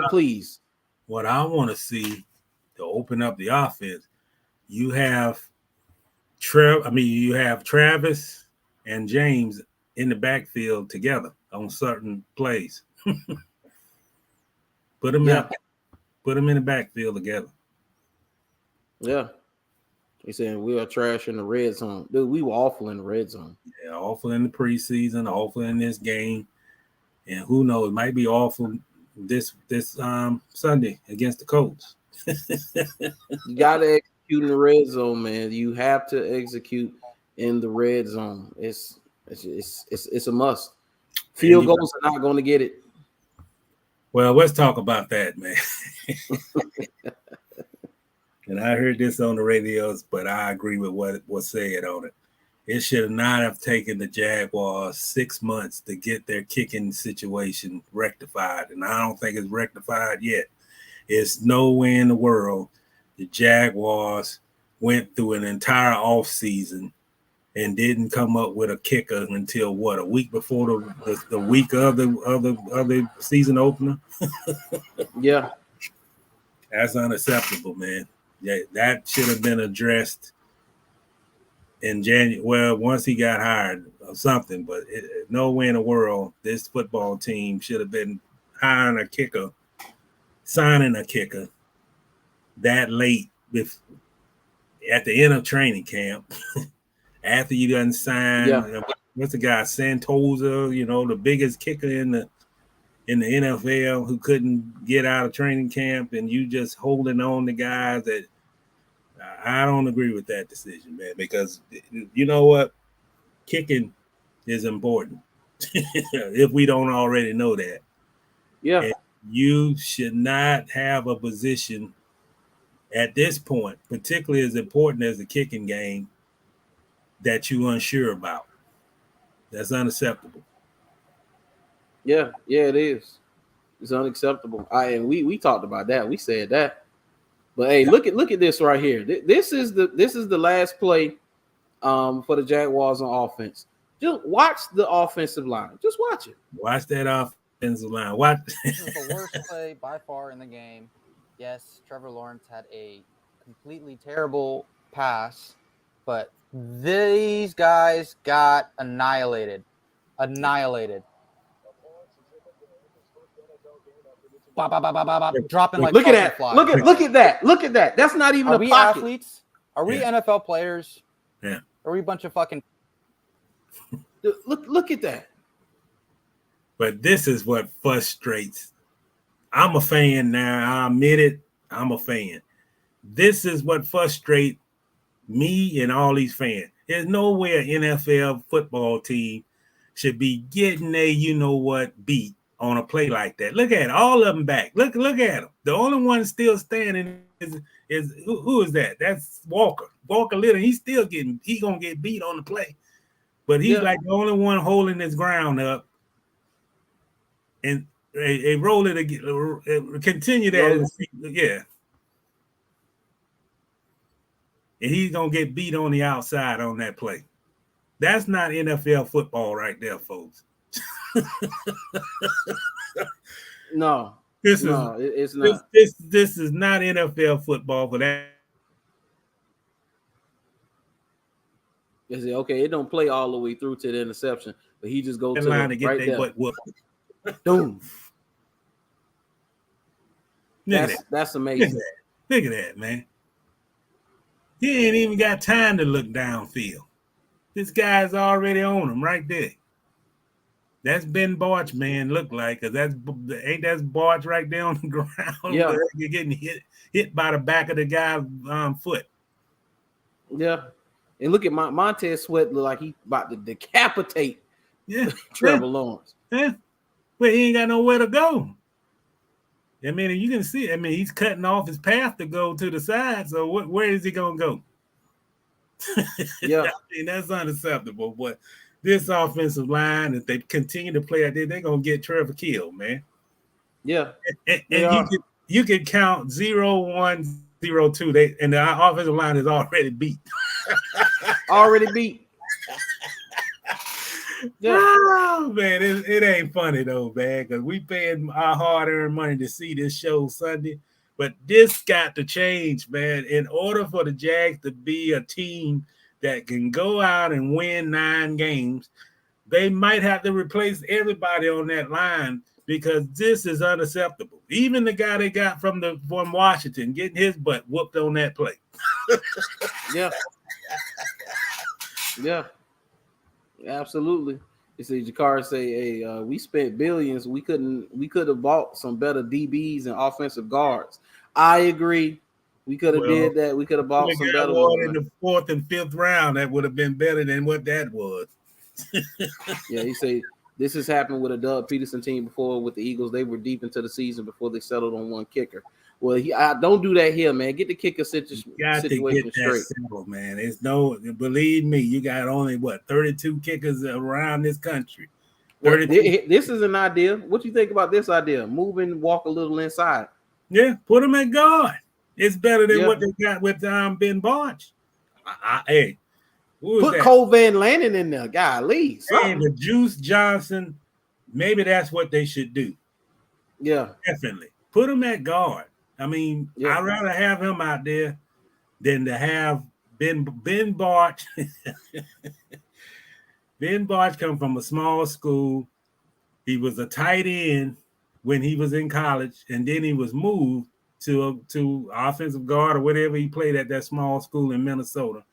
[SPEAKER 1] Please.
[SPEAKER 2] What I want to see to open up the offense, you have Travis and James in the backfield together on certain plays. Put them in the backfield together.
[SPEAKER 1] Yeah. He saying we are trash in the red zone. Dude, we were awful in the red zone.
[SPEAKER 2] Yeah, awful in the preseason, awful in this game. And who knows, it might be awful this Sunday against the Colts.
[SPEAKER 1] You gotta execute in the red zone, man. You have to execute in the red zone. It's a must. Field goals are not going to get it.
[SPEAKER 2] Well, let's talk about that, man. And I heard this on the radios, but I agree with what was said on it. It should not have taken the Jaguars 6 months to get their kicking situation rectified, and I don't think it's rectified yet. It's nowhere in the world the Jaguars went through an entire offseason and didn't come up with a kicker until a week before the week of the season opener.
[SPEAKER 1] Yeah,
[SPEAKER 2] that's unacceptable, man. Yeah, that should have been addressed in January. Well, once he got hired or something, but nowhere in the world this football team should have been signing a kicker that late at the end of training camp. After you done signed, what's the guy, Santosa, you know, the biggest kicker in the NFL who couldn't get out of training camp, and you just holding on to guys that I don't agree with that decision, man, because you know what? Kicking is important if we don't already know that.
[SPEAKER 1] Yeah.
[SPEAKER 2] And you should not have a position at this point, particularly as important as the kicking game, that you're unsure about. That's unacceptable.
[SPEAKER 1] Yeah, it is. It's unacceptable. And we talked about that. We said that. But hey, look at this right here. This is the last play for the Jaguars on offense. Just watch the offensive line. Just watch it.
[SPEAKER 2] Watch that offensive line. What?
[SPEAKER 3] This is the worst play by far in the game. Yes, Trevor Lawrence had a completely terrible pass, but these guys got annihilated. Dropping like
[SPEAKER 1] look at that. Flies. Look at that. Look at that. That's not even a pocket.
[SPEAKER 3] Are we athletes? Are we NFL players?
[SPEAKER 2] Yeah.
[SPEAKER 3] Are we a bunch of fucking?
[SPEAKER 1] Look at that.
[SPEAKER 2] But this is what frustrates. I'm a fan now. I admit it. I'm a fan. This is what frustrates me and all these fans. There's nowhere NFL football team should be getting beat on a play like that. Look at it. All of them back. Look at them. The only one still standing is who is that? That's Walker. Walker Little. He's gonna get beat on the play. But he's like the only one holding his ground up. And roll it again. Continue that. Yeah. And he's going to get beat on the outside on that play. That's not NFL football right there, folks.
[SPEAKER 1] No.
[SPEAKER 2] It's
[SPEAKER 1] not.
[SPEAKER 2] This is not NFL football for that.
[SPEAKER 1] Is it okay? It don't play all the way through to the interception, but he just goes to
[SPEAKER 2] line
[SPEAKER 1] the
[SPEAKER 2] to get
[SPEAKER 1] right there.
[SPEAKER 2] Butt whooped.
[SPEAKER 1] Boom.
[SPEAKER 2] That's
[SPEAKER 1] amazing.
[SPEAKER 2] Look at that, man. He ain't even got time to look downfield. This guy's already on him right there. That's Ben Barch, man, look like, because that's Barch right there on the ground.
[SPEAKER 1] Yeah.
[SPEAKER 2] You're getting hit by the back of the guy's foot.
[SPEAKER 1] Yeah. And look at Montez Sweat look like he about to decapitate Trevor Lawrence.
[SPEAKER 2] Yeah. Well, he ain't got nowhere to go. I mean, you can see, he's cutting off his path to go to the side. So where is he going to go?
[SPEAKER 1] Yeah.
[SPEAKER 2] That's unacceptable. But this offensive line, if they continue to play out there, they're going to get Trevor killed, man.
[SPEAKER 1] Yeah.
[SPEAKER 2] And you can count 0-1, 0-2. And the offensive line is already beat.
[SPEAKER 1] Already beat.
[SPEAKER 2] Yeah. Oh, man, it ain't funny though, man, because we paying our hard-earned money to see this show Sunday. But this got to change, man. In order for the Jags to be a team that can go out and win 9 games, they might have to replace everybody on that line because this is unacceptable. Even the guy they got from Washington getting his butt whooped on that play.
[SPEAKER 1] Yeah. Yeah. Absolutely. You see, Jakar say, "Hey, we spent billions. We could have bought some better DBs and offensive guards." I agree. We could have did that. We could have bought some better ones
[SPEAKER 2] in the 4th and 5th round. That would have been better than what that was.
[SPEAKER 1] Yeah, he say this has happened with a Doug Peterson team before with the Eagles. They were deep into the season before they settled on one kicker. Well, I don't do that here, man. Get the kicker situation straight.
[SPEAKER 2] Settled, man. It's believe me, you got only 32 kickers around this country.
[SPEAKER 1] This is an idea. What you think about this idea? Walk a little inside.
[SPEAKER 2] Yeah, put them at guard. It's better than what they got with Ben Barch. Hey,
[SPEAKER 1] put Cole Van Lannon in there, golly.
[SPEAKER 2] Hey, the Juice Johnson. Maybe that's what they should do.
[SPEAKER 1] Yeah,
[SPEAKER 2] definitely put him at guard. I'd rather have him out there than to have Ben Barch. Ben Barch come from a small school. He was a tight end when he was in college, and then he was moved to offensive guard or whatever he played at that small school in Minnesota.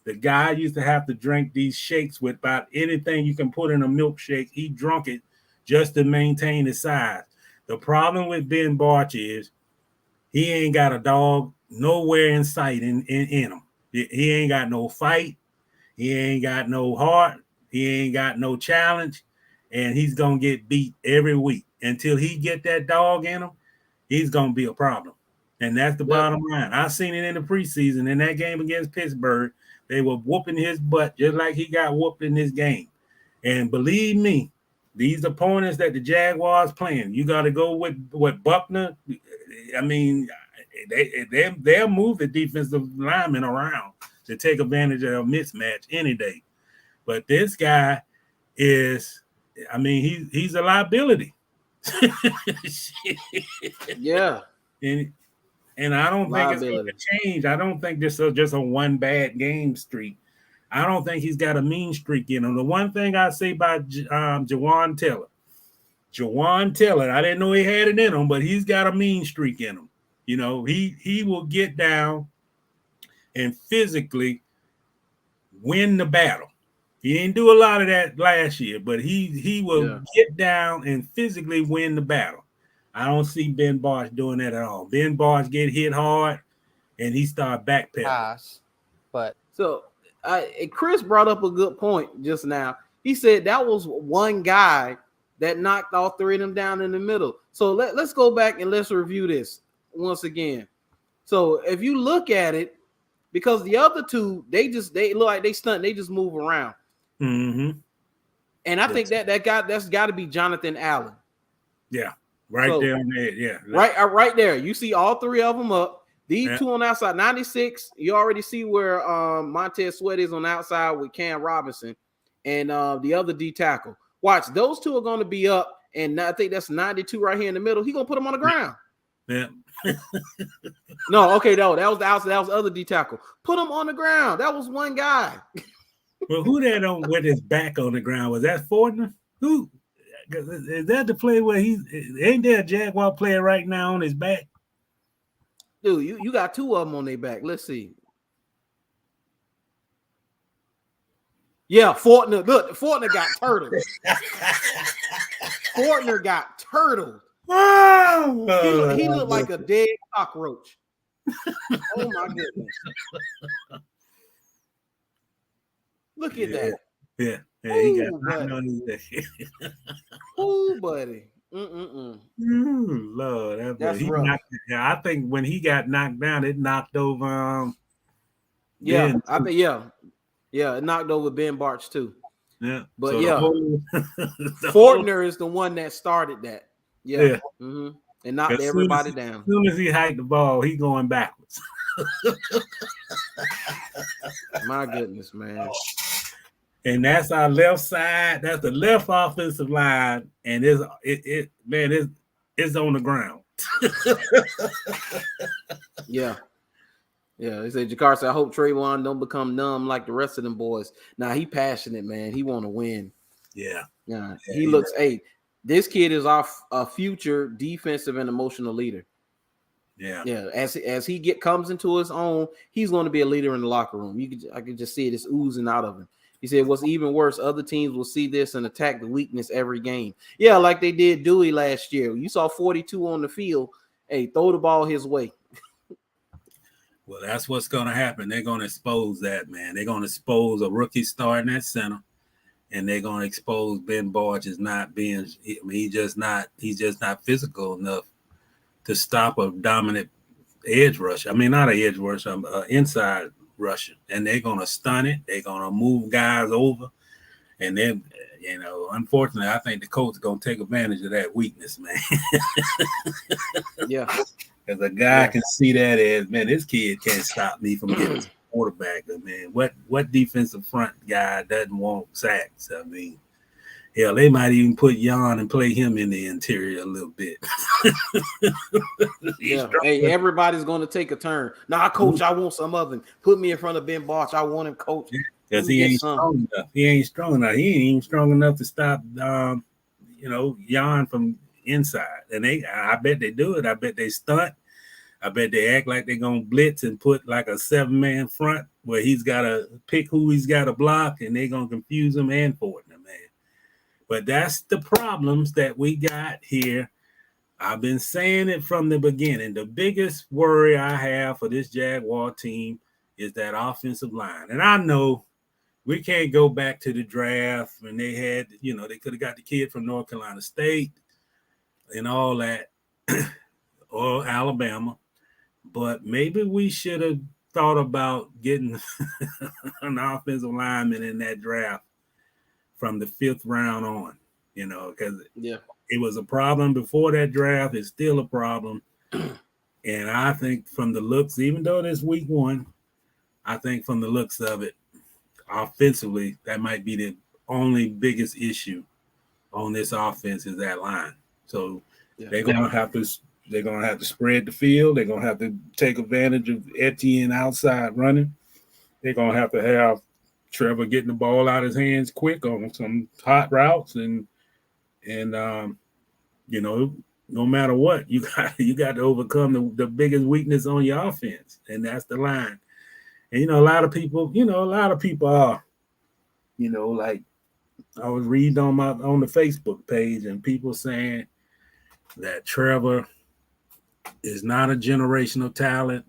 [SPEAKER 2] The guy used to have to drink these shakes with about anything you can put in a milkshake. He drunk it just to maintain his size. The problem with Ben Barch is he ain't got a dog nowhere in sight in him. He ain't got no fight. He ain't got no heart. He ain't got no challenge. And he's going to get beat every week. Until he get that dog in him, he's going to be a problem. And that's the bottom line. I seen it in the preseason. In that game against Pittsburgh, they were whooping his butt just like he got whooped in this game. And believe me, these opponents that the Jaguars playing, you got to go with Buckner. I mean, they'll move the defensive linemen around to take advantage of a mismatch any day. But this guy is, he's a liability.
[SPEAKER 1] Yeah.
[SPEAKER 2] And I don't think it's going to change. I don't think this is just a one bad game streak. I don't think he's got a mean streak in him. The one thing I say about Jawan Taylor, I didn't know he had it in him, but he's got a mean streak in him. You know, he will get down and physically win the battle. He didn't do a lot of that last year, but he will get down and physically win the battle. I don't see Ben Barch doing that at all. Ben Barch get hit hard, and he start backpedaling.
[SPEAKER 1] So Chris brought up a good point just now. He said that was one guy that knocked all 3 of them down in the middle. So let's go back and let's review this once again. So if you look at it, because the other 2, they look like they stunt, they just move around.
[SPEAKER 2] Mm-hmm.
[SPEAKER 1] And I think that's got to be Jonathan Allen.
[SPEAKER 2] Yeah. Right
[SPEAKER 1] So,
[SPEAKER 2] there on there, yeah.
[SPEAKER 1] Right there. You see all three of them up. These two on the outside, 96. You already see where Montez Sweat is on the outside with Cam Robinson and the other D tackle. Watch, those two are going to be up, and I think that's 92 right here in the middle. He's going to put them on the ground.
[SPEAKER 2] Yeah.
[SPEAKER 1] No, okay, no, that was the outside. That was the other D tackle. Put him on the ground. That was one guy.
[SPEAKER 2] Well, who that on with his back on the ground? Was that Fortner? Who is that the play where ain't there a Jaguar player right now on his back?
[SPEAKER 1] Dude, you got two of them on their back. Let's see. Yeah, Fortner. Look, Fortner got turtled. Fortner got turtled.
[SPEAKER 2] Oh,
[SPEAKER 1] he looked like a dead cockroach. Oh my goodness! Look at that.
[SPEAKER 2] Yeah,
[SPEAKER 1] Ooh,
[SPEAKER 2] he got knocked on his neck.
[SPEAKER 1] Ooh, buddy.
[SPEAKER 2] Ooh, Lord,
[SPEAKER 1] that's rough.
[SPEAKER 2] I think when he got knocked down, it knocked over.
[SPEAKER 1] Yeah, I think it knocked over Ben Barch too.
[SPEAKER 2] Yeah,
[SPEAKER 1] but
[SPEAKER 2] so
[SPEAKER 1] Fortner is the one that started that. Yeah.
[SPEAKER 2] Mm-hmm.
[SPEAKER 1] And knocked everybody down.
[SPEAKER 2] As soon as he hiked the ball, he going backwards.
[SPEAKER 1] My goodness, man.
[SPEAKER 2] And that's our left side. That's the left offensive line, and it's on the ground.
[SPEAKER 1] Yeah. They say Jakar said, I hope Trayvon don't become numb like the rest of them boys. Nah, he passionate, man. He want to win.
[SPEAKER 2] Yeah.
[SPEAKER 1] He looks. Hey, this kid is a future defensive and emotional leader.
[SPEAKER 2] Yeah.
[SPEAKER 1] As he comes into his own, he's going to be a leader in the locker room. I could just see it. It's oozing out of him. He said, what's even worse, other teams will see this and attack the weakness every game. Yeah, like they did Dewey last year. You saw 42 on the field. Hey, throw the ball his way.
[SPEAKER 2] Well, that's what's going to happen. They're going to expose that, man. They're going to expose a rookie starting at center, and they're going to expose Ben Barch as not being. I mean, he's just not physical enough to stop a dominant edge rush. I mean, not an edge rush, inside rusher. And they're going to stun it. They're going to move guys over, and then. Unfortunately, I think the coach is going to take advantage of that weakness, man.
[SPEAKER 1] Yeah.
[SPEAKER 2] Because a guy can see that as, man, this kid can't stop me from getting to the quarterback. I mean, what defensive front guy doesn't want sacks? I mean, hell, they might even put Jan and play him in the interior a little bit.
[SPEAKER 1] Yeah. Hey, everybody's going to take a turn. Nah, coach, I want some of him. Put me in front of Ben Barch. I want him, coach.
[SPEAKER 2] Because he ain't strong enough. He ain't even strong enough to stop, Jan from inside. And I bet they do it. I bet they stunt. I bet they act like they're going to blitz and put like a 7-man front where he's got to pick who he's got to block, and they're going to confuse him and Fortner, man. But that's the problems that we got here. I've been saying it from the beginning. The biggest worry I have for this Jaguar team is that offensive line. And I know we can't go back to the draft when they had, they could have got the kid from North Carolina State and all that, or Alabama. But maybe we should have thought about getting an offensive lineman in that draft from the 5th round on, because it was a problem before that draft. It's still a problem. And I think from the looks, even though it's week 1, I think from the looks of it, offensively, that might be the only biggest issue on this offense is that line. So they're gonna have to spread the field. They're gonna have to take advantage of Etienne outside running. They're gonna have to have Trevor getting the ball out of his hands quick on some hot routes, and no matter what, you got to overcome the biggest weakness on your offense, and that's the line. And, a lot of people are, like I was reading on the Facebook page and people saying that Trevor is not a generational talent.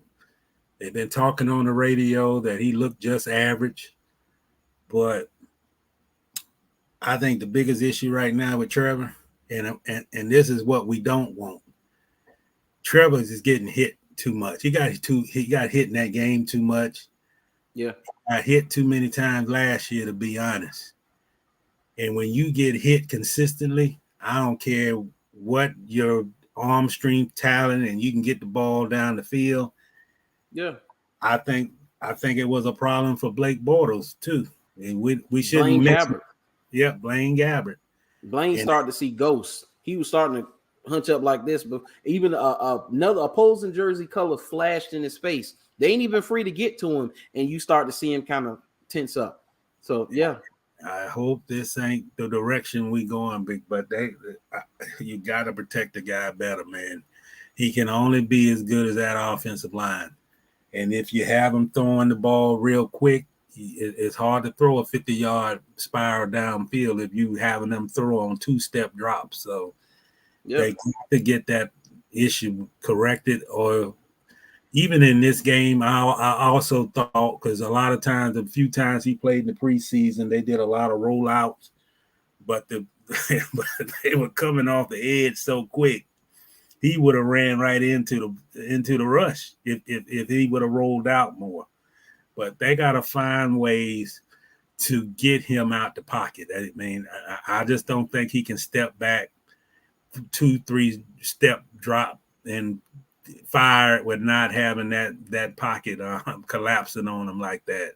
[SPEAKER 2] They've been talking on the radio that he looked just average. But I think the biggest issue right now with Trevor, and this is what we don't want, Trevor is getting hit too much. He got hit in that game too much.
[SPEAKER 1] Yeah.
[SPEAKER 2] I hit too many times last year, to be honest. And when you get hit consistently, I don't care what your arm strength, talent, and you can get the ball down the field.
[SPEAKER 1] Yeah.
[SPEAKER 2] I think it was a problem for Blake Bortles too. And we shouldn't
[SPEAKER 1] Blaine
[SPEAKER 2] miss.
[SPEAKER 1] Gabbert.
[SPEAKER 2] Yeah, Blaine Gabbert.
[SPEAKER 1] Blaine
[SPEAKER 2] And
[SPEAKER 1] started to see ghosts. He was starting to hunch up like this, but even another opposing jersey color flashed in his face. They ain't even free to get to him, and you start to see him kind of tense up. So yeah,
[SPEAKER 2] I hope this ain't the direction we going, but you got to protect the guy better, man. He can only be as good as that offensive line, and if you have him throwing the ball real quick, it's hard to throw a 50-yard spiral downfield if you having them throw on 2-step drops. So they got to get that issue corrected. Or even in this game, I also thought, because a few times he played in the preseason, they did a lot of rollouts, but they were coming off the edge so quick. He would have ran right into the rush if he would have rolled out more. But they got to find ways to get him out the pocket. I mean, I just don't think he can step back 2-3 step drop and fire it with not having that pocket collapsing on him like that.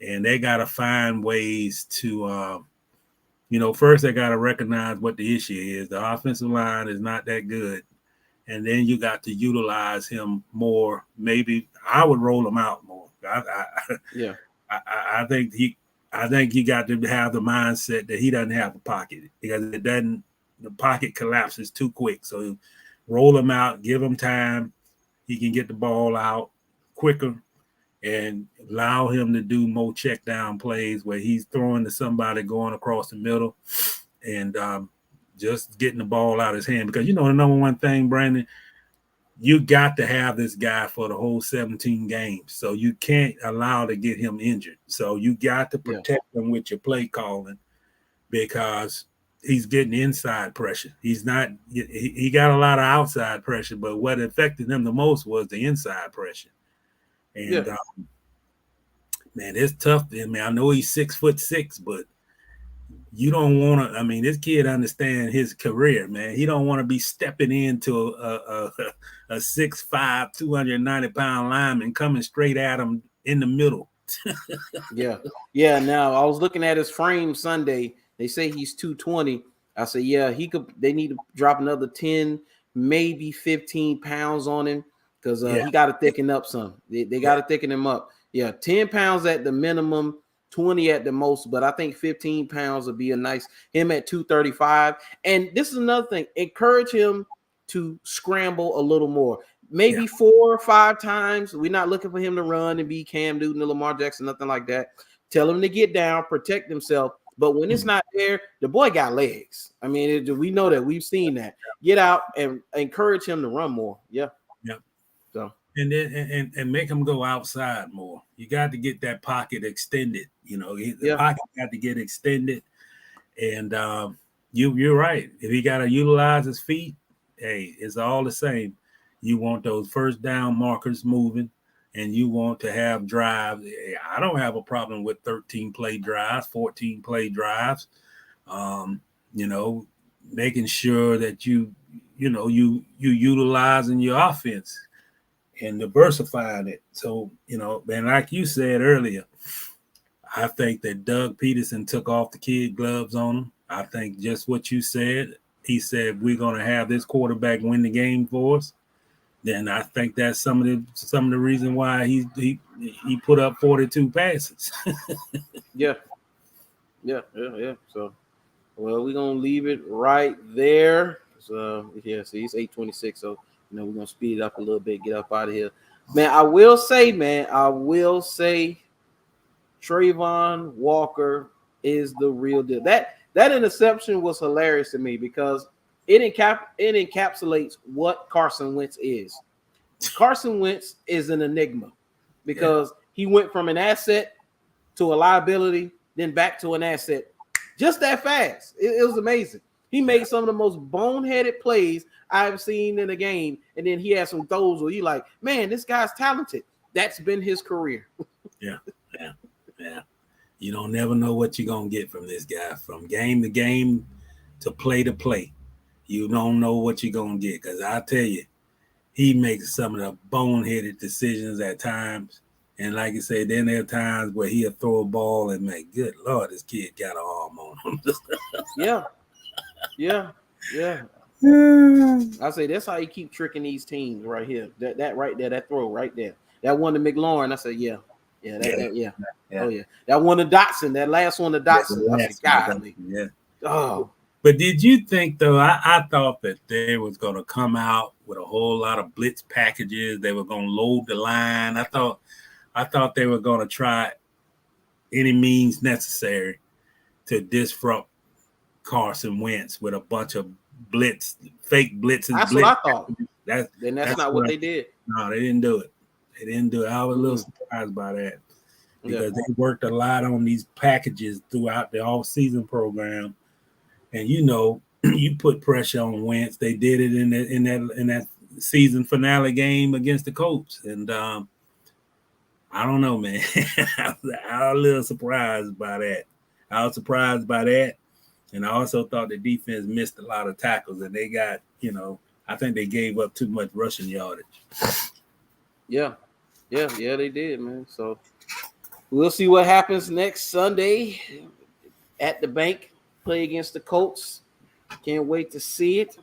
[SPEAKER 2] And they got to find ways to, first they got to recognize what the issue is. The offensive line is not that good. And then you got to utilize him more. Maybe I would roll him out more. I think he got to have the mindset that he doesn't have a pocket, because the pocket collapses too quick. So roll him out, give him time. He can get the ball out quicker and allow him to do more check down plays where he's throwing to somebody going across the middle and just getting the ball out of his hand. Because the number one thing, Brandon, you got to have this guy for the whole 17 games. So you can't allow to get him injured. So you got to protect him with your play calling, because he's getting inside pressure. He got a lot of outside pressure, but what affected him the most was the inside pressure. And man, it's tough. I mean, I know he's 6'6", but you don't want to. I mean, this kid understands his career, man. He don't want to be stepping into a 6'5", 290-pound lineman coming straight at him in the middle.
[SPEAKER 1] Yeah. Now I was looking at his frame Sunday. They say he's 220. I said, yeah, he could. They need to drop another 10, maybe 15 pounds on him, because he got to thicken up some. They got to thicken him up. Yeah, 10 pounds at the minimum, 20 at the most, but I think 15 pounds would be a nice, him at 235. And this is another thing, encourage him to scramble a little more, maybe 4 or 5 times. We're not looking for him to run and be Cam Newton or Lamar Jackson, nothing like that. Tell him to get down, protect himself. But when it's not there, the boy got legs. I mean, we know that. We've seen that. Get out and encourage him to run more. Yeah. So.
[SPEAKER 2] And then and make him go outside more. You got to get that pocket extended. The pocket got to get extended. And you're right. If he got to utilize his feet, hey, it's all the same. You want those first down markers moving, and you want to have drives. I don't have a problem with 13-play drives, 14-play drives. Making sure that you utilizing your offense and diversifying it. So, and like you said earlier, I think that Doug Peterson took off the kid gloves on him. I think just what you said. He said, we're going to have this quarterback win the game for us. Then I think that's some of the reason why he put up 42 passes.
[SPEAKER 1] Yeah. So, well, we're gonna leave it right there. So see, it's 8:26. So we're gonna speed it up a little bit, get up out of here. Man, I will say, Trayvon Walker is the real deal. That interception was hilarious to me, because it encapsulates what Carson Wentz is. Carson Wentz is an enigma, because he went from an asset to a liability, then back to an asset just that fast. It was amazing. He made some of the most boneheaded plays I've seen in a game, and then he had some throws where you like, man, this guy's talented. That's been his career.
[SPEAKER 2] Yeah. You don't never know what you're going to get from this guy, from game to game to play. you don't know what you're gonna get. Because I tell you, he makes some of the boneheaded decisions at times. And like you said, then there are times where he'll throw a ball and make, good Lord, this kid got an arm on him.
[SPEAKER 1] Yeah. I say that's how you keep tricking these teams right here. That right there, that throw right there. That one to McLaurin, I said, yeah. Oh yeah. That one to Dotson, that last one to Dotson. I said, golly.
[SPEAKER 2] Yeah.
[SPEAKER 1] Oh.
[SPEAKER 2] But did you think though? I thought that they was going to come out with a whole lot of blitz packages. They were going to load the line. I thought they were going to try any means necessary to disrupt Carson Wentz with a bunch of fake blitzes.
[SPEAKER 1] That's what I thought.
[SPEAKER 2] That's
[SPEAKER 1] not what they did.
[SPEAKER 2] No, they didn't do it. I was a little surprised by that because they worked a lot on these packages throughout the all-season program. And you put pressure on Wentz. They did it in that season finale game against the Colts, and I don't know, man. I was a little surprised by that. And I also thought the defense missed a lot of tackles, and they got, I think they gave up too much rushing yardage.
[SPEAKER 1] Yeah, they did, man. So we'll see what happens next Sunday at the bank. Play against the Colts. Can't wait to see it.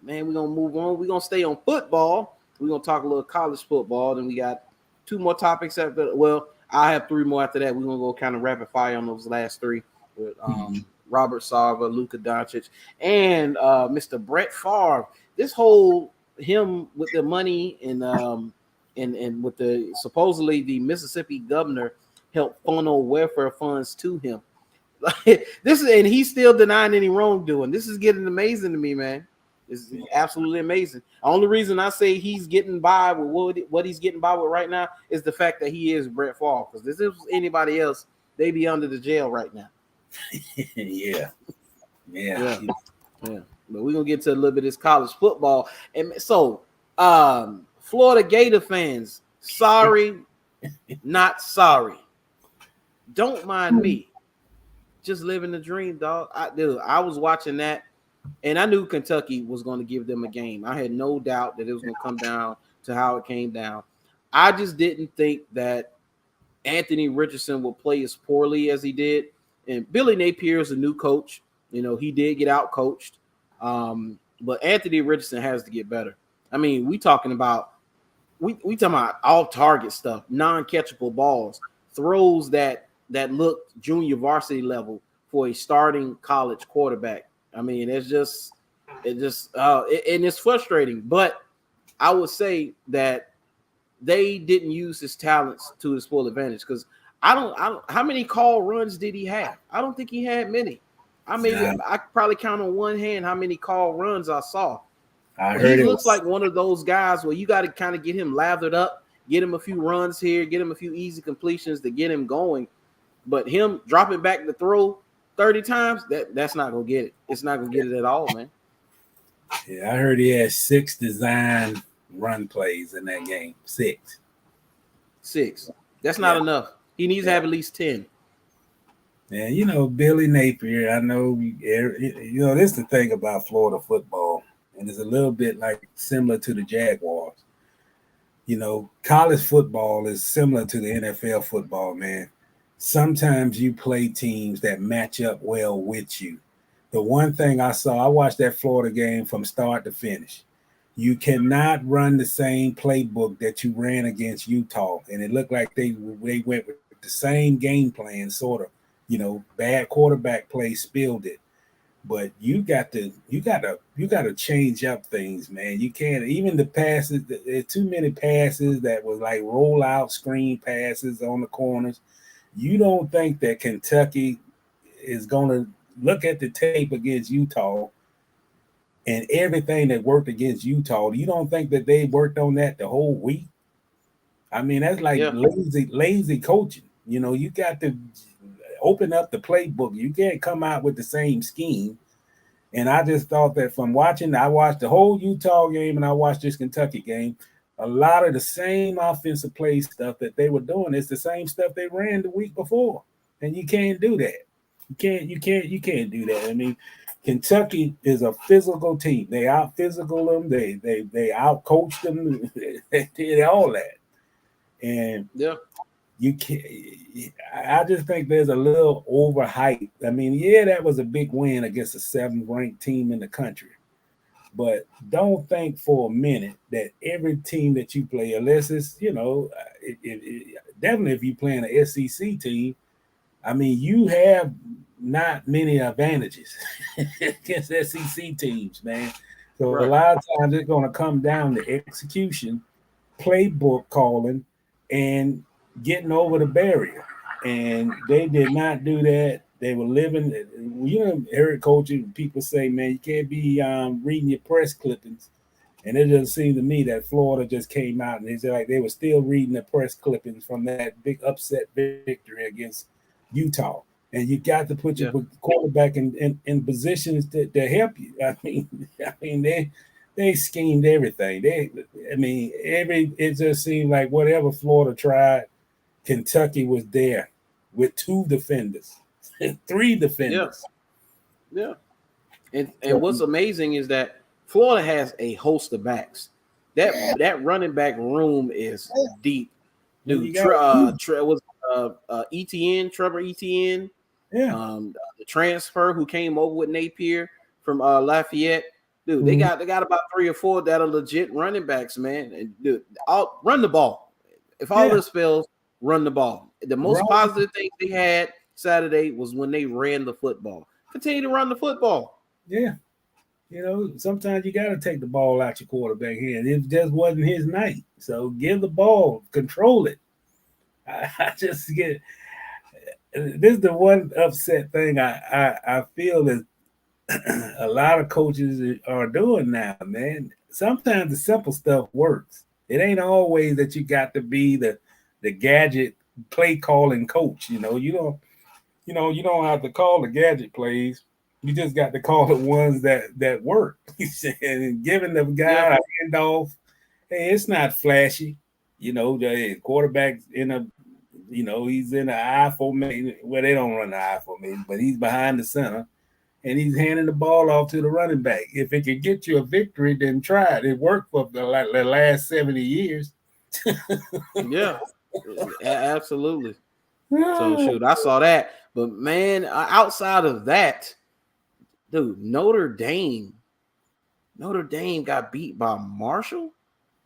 [SPEAKER 1] Man, we're going to move on. We're going to stay on football. We're going to talk a little college football. Then we got 2 more topics after. Well, I have 3 more after that. We're going to go kind of rapid fire on those last 3 with Robert Sarver, Luka Doncic, and Mr. Brett Favre. This whole him with the money and with the supposedly the Mississippi governor helped funnel welfare funds to him. And he's still denying any wrongdoing. This is getting amazing to me, man. It's absolutely amazing. The only reason I say he's getting by with what he's getting by with right now is the fact that he is Brett Favre. Because if this was anybody else, they'd be under the jail right now.
[SPEAKER 2] Yeah.
[SPEAKER 1] But we're gonna get to a little bit of this college football. And so Florida Gator fans, sorry, not sorry. Don't mind me. Just living the dream, dog. I was watching that, and I knew Kentucky was going to give them a game. I had no doubt that it was going to come down to how it came down. I just didn't think that Anthony Richardson would play as poorly as he did. And Billy Napier is a new coach. He did get out coached. But Anthony Richardson has to get better. I mean, we talking about all target stuff, non-catchable balls, throws that looked junior varsity level for a starting college quarterback. I mean, and it's frustrating. But I would say that they didn't use his talents to his full advantage because I don't. How many call runs did he have? I don't think he had many. I probably count on one hand how many call runs I saw. He looks like one of those guys where you got to kind of get him lathered up, get him a few runs here, get him a few easy completions to get him going. But him dropping back the throw 30 times, that's not going to get it. It's not going to get it at all, man.
[SPEAKER 2] Yeah, I heard he had 6 design run plays in that game. 6.
[SPEAKER 1] That's not enough. He needs to have at least 10.
[SPEAKER 2] And, Billy Napier, I know, this is the thing about Florida football, and it's a little bit similar to the Jaguars. College football is similar to the NFL football, man. Sometimes you play teams that match up well with you. The one thing I watched that Florida game from start to finish. You cannot run the same playbook that you ran against Utah. And it looked like they went with the same game plan, sort of. Bad quarterback play spilled it. But you got to change up things, man. You can't, even the passes, there's too many passes that was like roll out screen passes on the corners. You don't think that Kentucky is going to look at the tape against Utah and everything that worked against Utah? You don't think that they worked on that the whole week? I mean, that's lazy coaching. You got to open up the playbook. You can't come out with the same scheme. And I just thought that I watched the whole Utah game and I watched this Kentucky game. A lot of the same offensive play stuff that they were doing is the same stuff they ran the week before. And you can't do that. You can't do that. I mean, Kentucky is a physical team. They out physical them. They out coached them. They did all that, and
[SPEAKER 1] Yeah.
[SPEAKER 2] you can't. I just think there's a little overhype. I mean, yeah, that was a big win against a 7th ranked team in the country, but don't think for a minute that every team that you play, unless it's definitely if you play an SEC team, I mean, you have not many advantages against SEC teams, man. So
[SPEAKER 1] Right.
[SPEAKER 2] a lot of times it's going to come down to execution, playbook calling, and getting over the barrier. And they did not do that. They were living, Eric coaches, people say, man, you can't be reading your press clippings. And it doesn't seem to me that Florida just came out and they were still reading the press clippings from that big upset victory against Utah. And you got to put your quarterback in positions to help you. I mean, they schemed everything. It just seemed like whatever Florida tried, Kentucky was there with 2 defenders, 3 defenders.
[SPEAKER 1] Yeah. And what's amazing is that Florida has a host of backs. That running back room is deep. Dude, Trevor Etienne, the transfer who came over with Napier from Lafayette. Dude, they got about 3 or 4 that are legit running backs, man. And dude, run the ball. If all this fails, run the ball. The most positive thing they had Saturday was when they ran the football. Continue to run the football.
[SPEAKER 2] Yeah. Sometimes you got to take the ball out your quarterback hand. It just wasn't his night. So give the ball, control it. I just get this is the one upset thing I feel is a lot of coaches are doing now, man. Sometimes the simple stuff works. It ain't always that you got to be the gadget play calling coach. You don't have to call the gadget plays. You just got to call the ones that work. And giving the guy a handoff, hey, it's not flashy. The quarterback's in a, he's in an I formation. Well, they don't run the I formation, but he's behind the center, and he's handing the ball off to the running back. If it can get you a victory, then try it. It worked for the last 70 years.
[SPEAKER 1] Yeah, absolutely. So, shoot, I saw that. But, man, outside of that, dude, Notre Dame got beat by Marshall.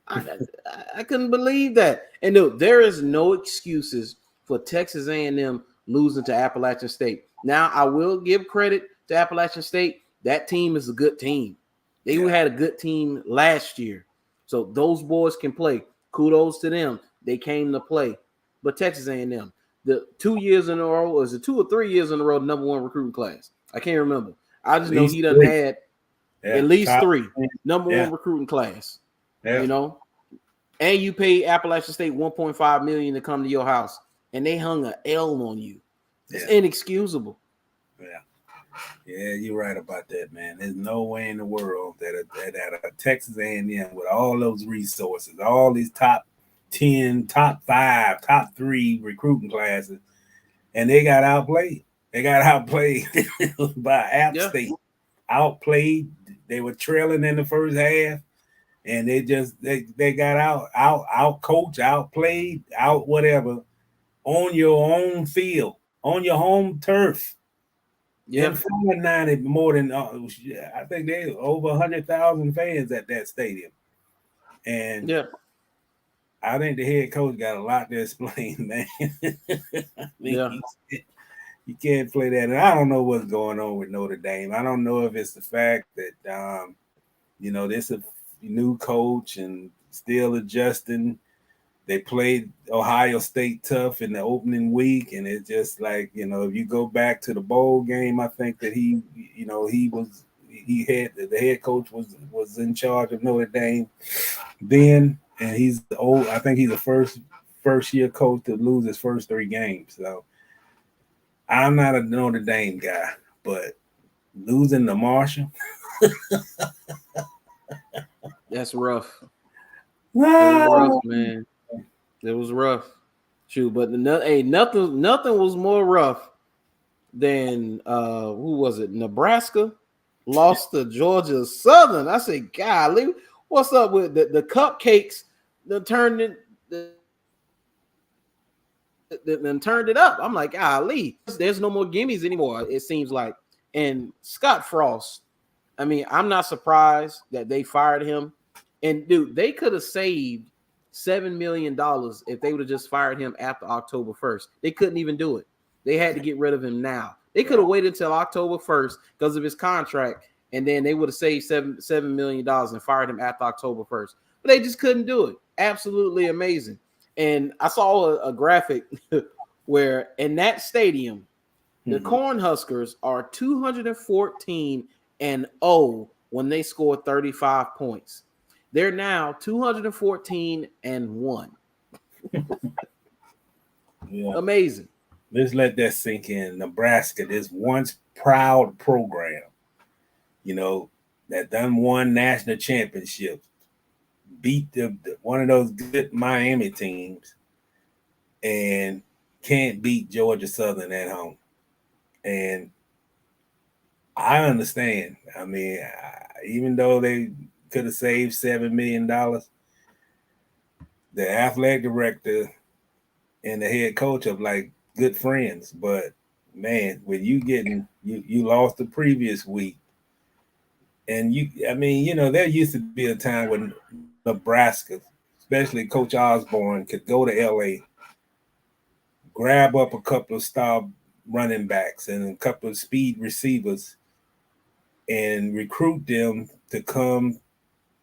[SPEAKER 1] I couldn't believe that. And dude, there is no excuses for Texas A&M losing to Appalachian State. Now, I will give credit to Appalachian State. That team is a good team. They had a good team last year. So those boys can play. Kudos to them. They came to play. But Texas A&M, the 2 years in a row, or is it 2 or 3 years in a row, number 1 recruiting class? I can't remember. I just know he done had at least 3 number 1 recruiting class. Yeah. And you pay Appalachian State $1.5 million to come to your house, and they hung an L on you. It's inexcusable.
[SPEAKER 2] Yeah, you're right about that, man. There's no way in the world that a Texas A&M with all those resources, all these top 10, top 5, top 3 recruiting classes, and they got outplayed. They got outplayed by App State. Outplayed. They were trailing in the first half, and they got out coached, outplayed, out whatever on your own field, on your home turf. In front of 90 more than I think they over 100,000 fans at that stadium, and I think the head coach got a lot to explain, man. You can't play that. And I don't know what's going on with Notre Dame. I don't know if it's the fact that this is a new coach and still adjusting. They played Ohio State tough in the opening week, and it's just like, if you go back to the bowl game, I think that the head coach was in charge of Notre Dame then, and he's old. I think he's the first year coach to lose his first 3 games. So I'm not a Notre Dame guy, but losing to Marshall,
[SPEAKER 1] that's rough. It was rough, man. It was rough. Shoot, but nothing was more rough than who was it? Nebraska lost to Georgia Southern. I said, golly, what's up with the cupcakes? Then turned it up. I'm like, golly, there's no more gimmies anymore, it seems like. And Scott Frost, I mean, I'm not surprised that they fired him. And dude, they could have saved $7 million if they would have just fired him after October 1st. They couldn't even do it. They had to get rid of him now. They could have waited until October 1st because of his contract, and then they would have saved $7 million and fired him after October 1st. But they just couldn't do it. Absolutely amazing. And I saw a graphic where in that stadium, the Cornhuskers are 214-0 when they score 35 points. They're now 214-1.
[SPEAKER 2] Yeah.
[SPEAKER 1] Amazing.
[SPEAKER 2] Let's let that sink in. Nebraska, this once proud program, that done won national championships, beat one of those good Miami teams, and can't beat Georgia Southern at home. And I understand. I mean, even though they could have saved $7 million, the athletic director and the head coach are like good friends. But man, when you lost the previous week, and there used to be a time when Nebraska, especially Coach Osborne, could go to LA, grab up a couple of star running backs and a couple of speed receivers and recruit them to come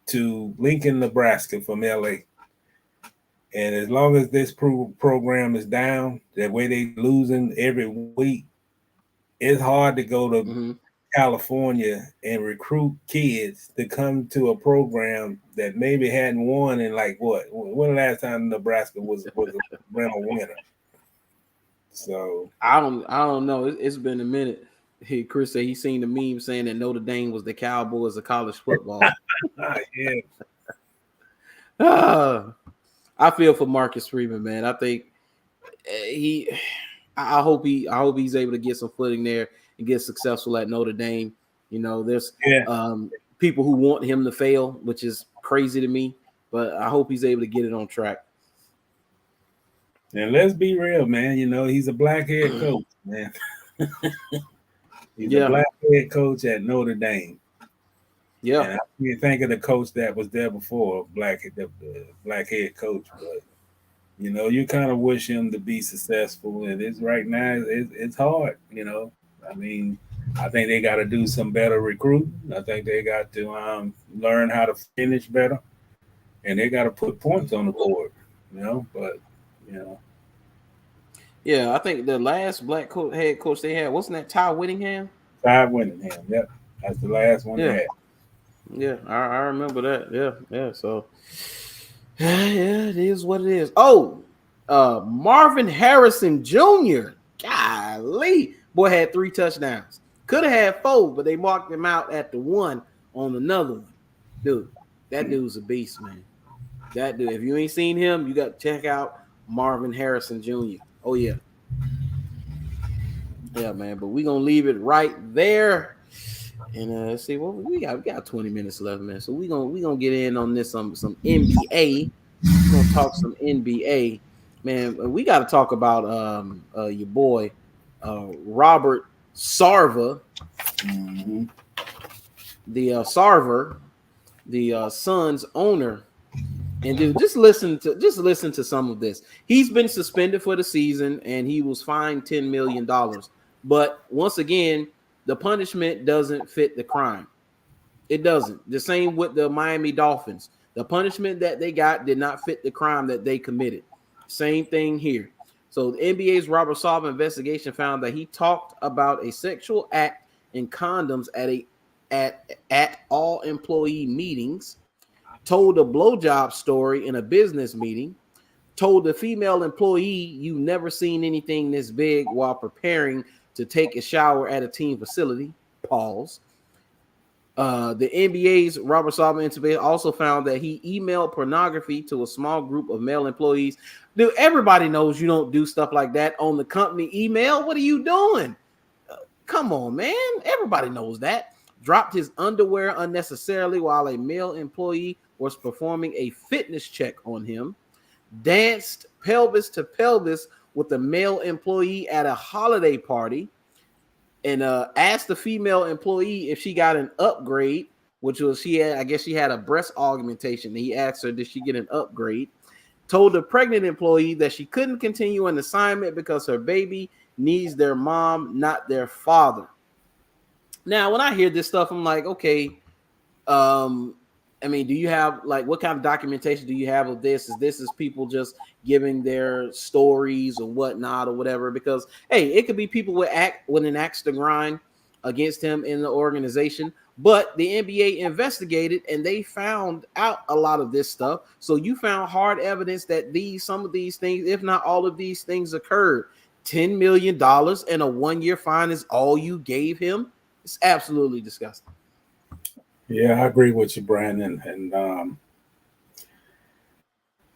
[SPEAKER 2] to Lincoln, Nebraska from LA. And as long as this program is down, that way they losing every week, it's hard to go to California and recruit kids to come to a program that maybe hadn't won in like when the last time Nebraska was a rental winner. So
[SPEAKER 1] I don't know. It's been a minute. Hey, Chris said he's seen the meme saying that Notre Dame was the Cowboys of college football.
[SPEAKER 2] Yeah.
[SPEAKER 1] I feel for Marcus Freeman, man. I think I hope he's able to get some footing there and get successful at Notre Dame. There's people who want him to fail, which is crazy to me, but I hope he's able to get it on track.
[SPEAKER 2] And let's be real, man. He's a black head coach, man. He's a black head coach at Notre Dame. Yeah. And I can't think of the coach that was there before, the black head coach. But, you kind of wish him to be successful. And it's right now, it's hard, I mean, I think they got to do some better recruiting. I think they got to learn how to finish better. And they got to put points on the board, but, Yeah,
[SPEAKER 1] I think the last black head coach they had, wasn't that Ty Whittingham?
[SPEAKER 2] Ty Whittingham, yep. That's the last one they had.
[SPEAKER 1] Yeah, I remember that. Yeah. So, it is what it is. Oh, Marvin Harrison Jr. Golly, boy had 3 touchdowns. Could have had 4, but they marked him out at the 1 on another one. Dude, that dude's a beast, man. That dude. If you ain't seen him, you got to check out Marvin Harrison Jr. Oh yeah, man. But we gonna leave it right there. And let's see what we got. We got 20 minutes left, man. So we gonna get in on this some NBA. We're gonna talk some NBA, man. We got to talk about your boy Robert Sarver, the Sarver, the Suns owner. And dude, just listen to some of this. He's been suspended for the season, and he was fined $10 million. But once again, the punishment doesn't fit the crime. It doesn't. The same with the Miami Dolphins. The punishment that they got did not fit the crime that they committed. Same thing here. So the NBA's Robert Sarver investigation found that he talked about a sexual act in condoms at all employee meetings, told a blowjob story in a business meeting, told the female employee you've never seen anything this big while preparing to take a shower at a team facility. Pause. The NBA's Robert Sarver also found that he emailed pornography to a small group of male employees. Dude, everybody knows you don't do stuff like that on the company email. What are you doing? Come on, man. Everybody knows that. dropped his underwear unnecessarily while a male employee was performing a fitness check on him, danced pelvis to pelvis with a male employee at a holiday party, and asked the female employee if she got an upgrade, which was I guess she had a breast augmentation. He asked her, did she get an upgrade? Told the pregnant employee that she couldn't continue an assignment because her baby needs their mom, not their father. Now, when I hear this stuff, I'm like, okay, I mean, do you have what kind of documentation do you have of this? Is people just giving their stories or whatnot or whatever? Because hey, it could be people with an axe to grind against him in the organization. But the NBA investigated and they found out a lot of this stuff. So you found hard evidence that some of these things, if not all of these things, occurred. $10 million and a 1-year fine is all you gave him. It's absolutely disgusting.
[SPEAKER 2] Yeah, I agree with you, Brandon. And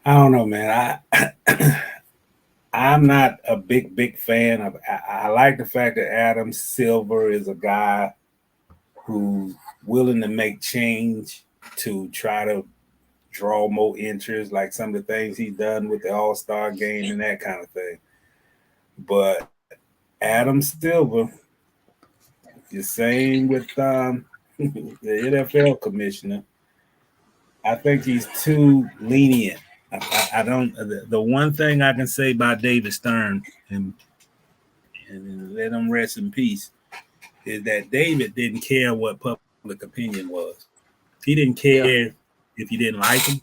[SPEAKER 2] I don't know, man. I'm not a big fan of. I like the fact that Adam Silver is a guy who's willing to make change to try to draw more interest, like some of the things he's done with the All-Star game and that kind of thing. But Adam Silver, the same with the NFL commissioner. I think he's too lenient. I don't. The one thing I can say about David Stern, and let him rest in peace, is that David didn't care what public opinion was. He didn't care if you didn't like him.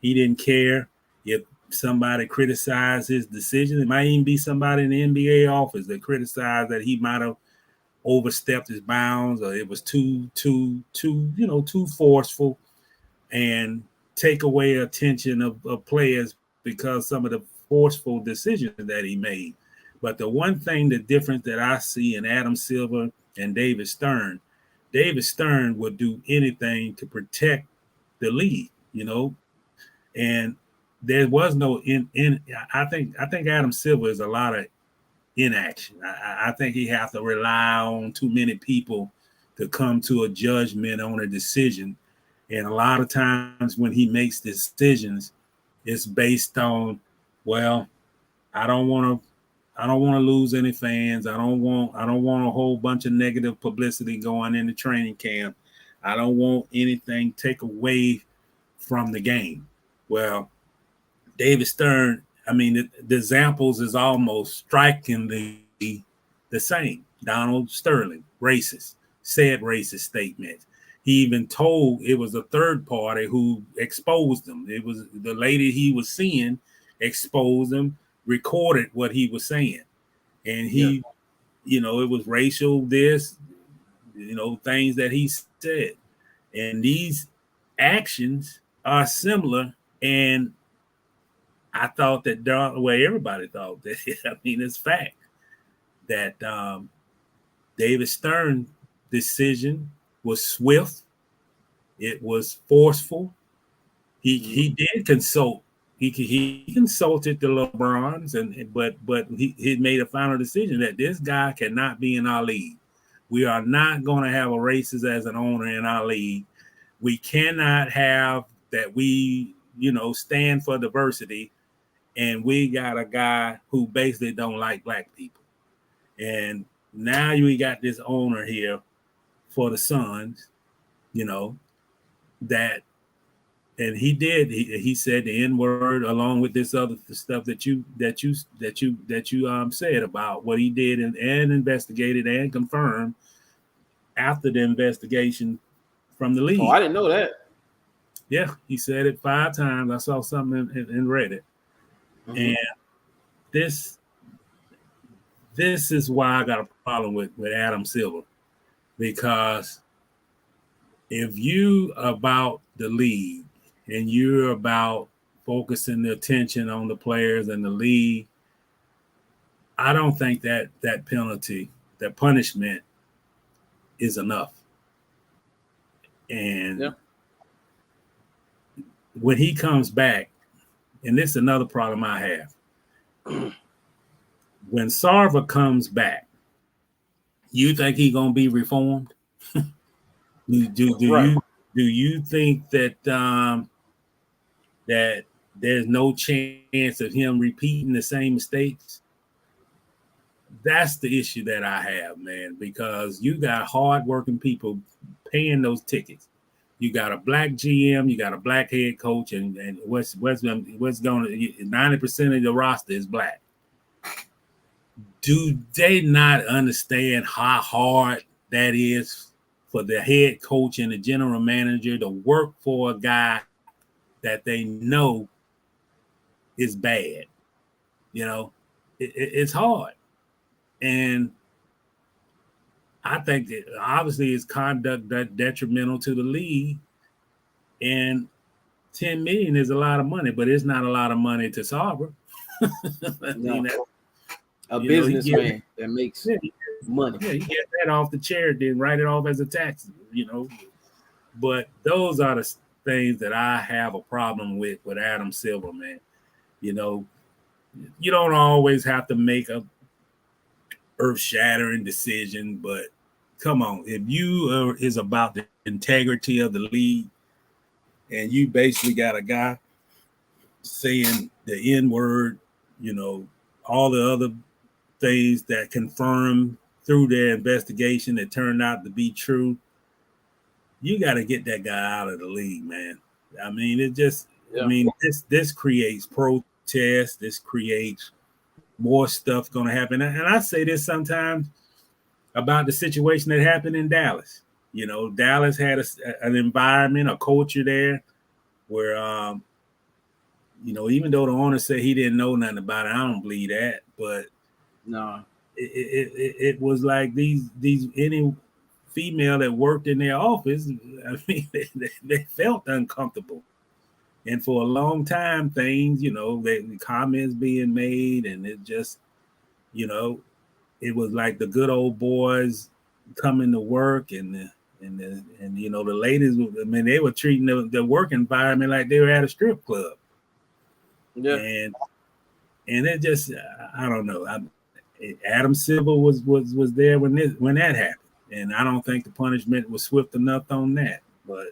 [SPEAKER 2] He didn't care if somebody criticized his decision. It might even be somebody in the NBA office that criticized that he might have overstepped his bounds, or it was too forceful and take away attention of players because some of the forceful decisions that he made. But the one thing, the difference that I see in Adam Silver and David Stern would do anything to protect the league, and there was no I think Adam Silver is a lot of inaction. I think he has to rely on too many people to come to a judgment on a decision. And a lot of times when he makes decisions, it's based on, well, I don't want to lose any fans. I don't want a whole bunch of negative publicity going into training camp. I don't want anything take away from the game. Well, David Stern, I mean, the examples is almost strikingly the same. Donald Sterling, racist, said racist statements. He even told it was a third party who exposed him. It was the lady he was seeing exposed him, recorded what he was saying. And he, it was racial, things that he said. And these actions are similar. And I thought that everybody thought that, it's fact that David Stern's decision was swift. It was forceful. He did consult. He consulted the LeBrons, but he made a final decision that this guy cannot be in our league. We are not going to have a racist as an owner in our league. We cannot have that. We stand for diversity, and we got a guy who basically don't like black people. And now we got this owner here for the Suns, that, and he said the N-word along with this other stuff that you said about what he did and investigated and confirmed after the investigation from the league.
[SPEAKER 1] Oh, I didn't know that.
[SPEAKER 2] Yeah, he said it 5 times. I saw something and read it. Mm-hmm. And this is why I got a problem with Adam Silver, because if you about the league and you're about focusing the attention on the players and the league, I don't think that penalty, that punishment is enough. And when he comes back, and this is another problem I have, when Sarver comes back, you think he's going to be reformed?
[SPEAKER 1] Right.
[SPEAKER 2] Do you think that that there's no chance of him repeating the same mistakes? That's the issue that I have, man, because you got hardworking people paying those tickets. You got a black GM, you got a black head coach, and what's going to 90% of the roster is black. Do they not understand how hard that is for the head coach and the general manager to work for a guy that they know is bad? You know, it's hard. And I think that obviously his conduct that detrimental to the league. And $10 million is a lot of money, but it's not a lot of money to Sarver.
[SPEAKER 1] No. A
[SPEAKER 2] he
[SPEAKER 1] businessman that makes money.
[SPEAKER 2] Yeah, you get that off the charity and write it off as a tax, But those are the things that I have a problem with Adam Silver, man. You don't always have to make a earth-shattering decision, but come on, if you is about the integrity of the league, and you basically got a guy saying the N-word, all the other things that confirm through their investigation that turned out to be true, you got to get that guy out of the league, man. I mean, this creates protests. This creates more stuff going to happen. And I say this sometimes about the situation that happened in Dallas. Dallas had an environment, a culture there where, even though the owner said he didn't know nothing about it, I don't believe that. But
[SPEAKER 1] no,
[SPEAKER 2] it was like these any female that worked in their office. I mean, they felt uncomfortable, and for a long time, things, the comments being made, and it just, it was like the good old boys coming to work and the ladies, they were treating the work environment like they were at a strip club.
[SPEAKER 1] Yeah.
[SPEAKER 2] And it just, I don't know. Adam Silver was there when that happened, and I don't think the punishment was swift enough on that. But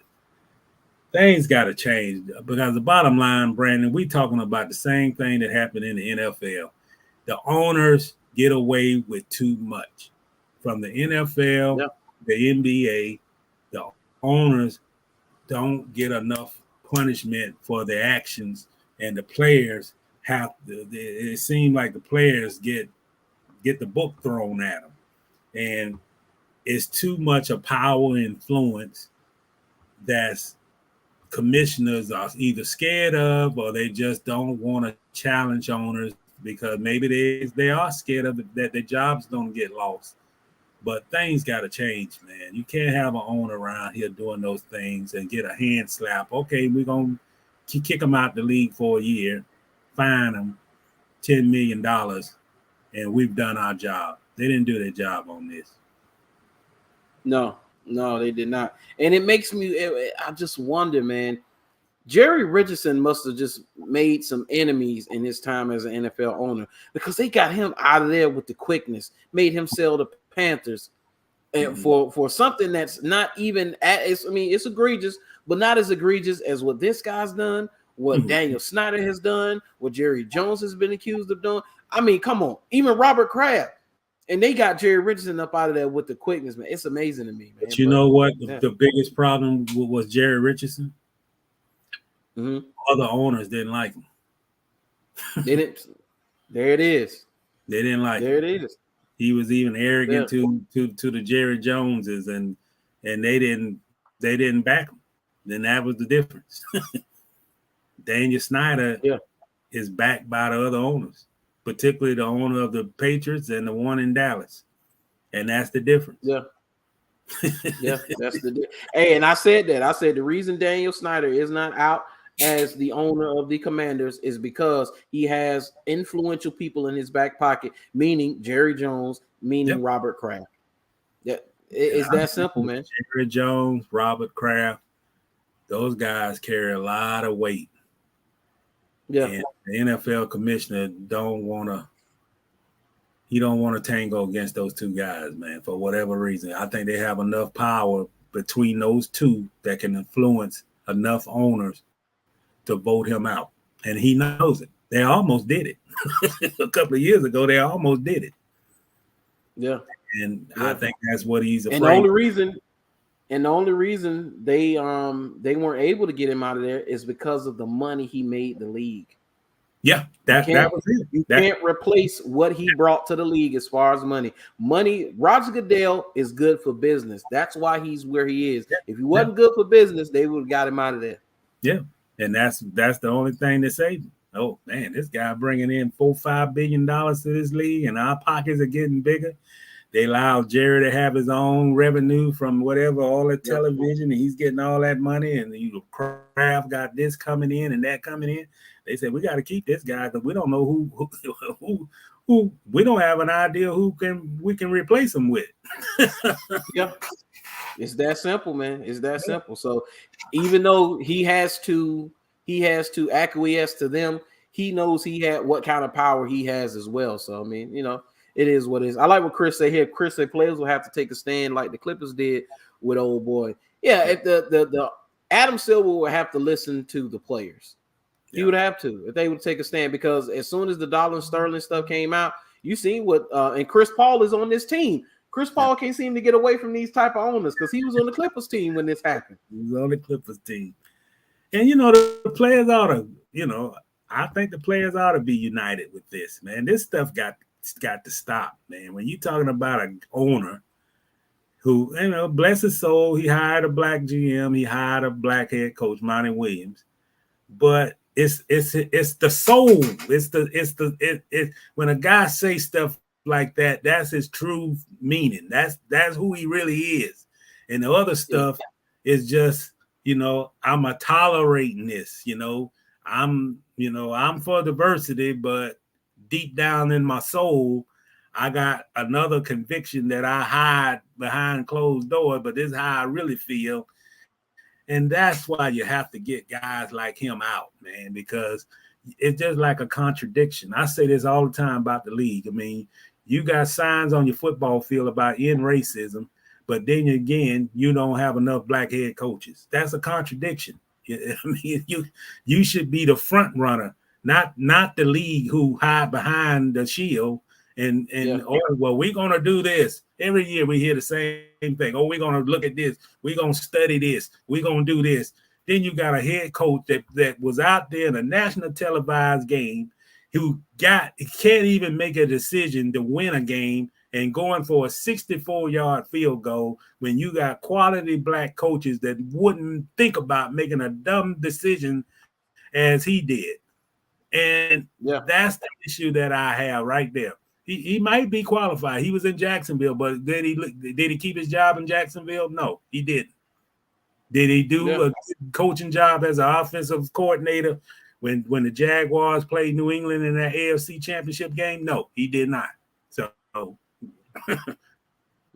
[SPEAKER 2] things got to change, because the bottom line, Brandon, we talking about the same thing that happened in the NFL. The owners get away with too much. From the NFL, the NBA, the owners don't get enough punishment for their actions, and the players it seems like the players get the book thrown at them, and it's too much of power and influence that's commissioners are either scared of, or they just don't want to challenge owners because maybe they are scared of that their jobs don't get lost. But things got to change, man. You can't have an owner around here doing those things and get a hand slap. Okay, we're going to kick them out the league for a year, fine them $10 million, and we've done our job. They didn't do their job on this.
[SPEAKER 1] No, they did not. And it makes me, I just wonder, man, Jerry Richardson must have just made some enemies in his time as an NFL owner, because they got him out of there with the quickness, made him sell the Panthers, and for something that's not even it's egregious, but not as egregious as what this guy's done, what Daniel Snyder has done, what Jerry Jones has been accused of doing. I mean, come on, even Robert Kraft, and they got Jerry Richardson up out of there with the quickness, man. It's amazing to me, man.
[SPEAKER 2] But you know what? The biggest problem was Jerry Richardson. Other owners didn't like him.
[SPEAKER 1] They didn't. There it is.
[SPEAKER 2] They didn't like
[SPEAKER 1] there
[SPEAKER 2] him.
[SPEAKER 1] It is.
[SPEAKER 2] He was even arrogant to the Jerry Joneses, and they didn't back him. Then that was the difference. Daniel Snyder is backed by the other owners, particularly the owner of the Patriots and the one in Dallas, and that's the difference.
[SPEAKER 1] Yeah, that's the. Hey, and I said that. I said the reason Daniel Snyder is not out as the owner of the Commanders is because he has influential people in his back pocket, meaning Jerry Jones, meaning Robert Kraft. Yeah, it's that simple, man.
[SPEAKER 2] Jerry Jones, Robert Kraft, those guys carry a lot of weight. Yeah, and the NFL commissioner don't want to tango against those two guys, man, for whatever reason. I think they have enough power between those two that can influence enough owners to vote him out. And he knows it. They almost did it. A couple of years ago, they almost did it.
[SPEAKER 1] Yeah.
[SPEAKER 2] And I think that's what he's afraid.
[SPEAKER 1] And the only reason they weren't able to get him out of there is because of the money he made the league.
[SPEAKER 2] Yeah, that was it.
[SPEAKER 1] You can't replace what he brought to the league as far as money. Roger Goodell is good for business. That's why he's where he is. If he wasn't good for business, they would have got him out of there.
[SPEAKER 2] Yeah, and that's the only thing that saved him. Oh man, this guy bringing in $4-5 billion to this league, and our pockets are getting bigger. They allow Jerry to have his own revenue from whatever, all the television, and he's getting all that money. And Kraft got this coming in and that coming in. They said we got to keep this guy because we don't know who we don't have an idea we can replace him with.
[SPEAKER 1] Yeah, it's that simple, man. It's that simple. So even though he has to acquiesce to them, he knows what kind of power he has as well. So I mean, it is what it is. I like what Chris said here. Chris said players will have to take a stand like the Clippers did with old boy. Yeah, if the Adam Silver will have to listen to the players. He would have to if they would take a stand, because as soon as the dollar and sterling stuff came out, you seen what and Chris Paul is on this team. Chris Paul can't seem to get away from these type of owners because he was on the Clippers team when this happened.
[SPEAKER 2] He was on the Clippers team. And the players ought to, I think the players ought to be united with this, man. This stuff got to stop, man. When you're talking about an owner who, bless his soul, he hired a black GM, he hired a black head coach, Monty Williams, but it's the soul. It's when a guy says stuff like that, that's his true meaning. That's who he really is. And the other stuff is just, I'm a tolerating this, I'm for diversity, but deep down in my soul, I got another conviction that I hide behind closed doors, but this is how I really feel. And that's why you have to get guys like him out, man, because it's just like a contradiction. I say this all the time about the league. I mean, you got signs on your football field about end racism, but then again, you don't have enough black head coaches. That's a contradiction. I mean, you should be the front runner, not the league who hide behind the shield we're going to do this. Every year we hear the same thing. Oh, we're going to look at this. We're going to study this. We're going to do this. Then you got a head coach that was out there in a national televised game who can't even make a decision to win a game and going for a 64-yard field goal when you got quality black coaches that wouldn't think about making a dumb decision as he did. And that's the issue that I have right there. He might be qualified. He was in Jacksonville, but did he keep his job in Jacksonville? No, he didn't. Did he do a coaching job as an offensive coordinator when the Jaguars played New England in that AFC Championship game? No, he did not. So,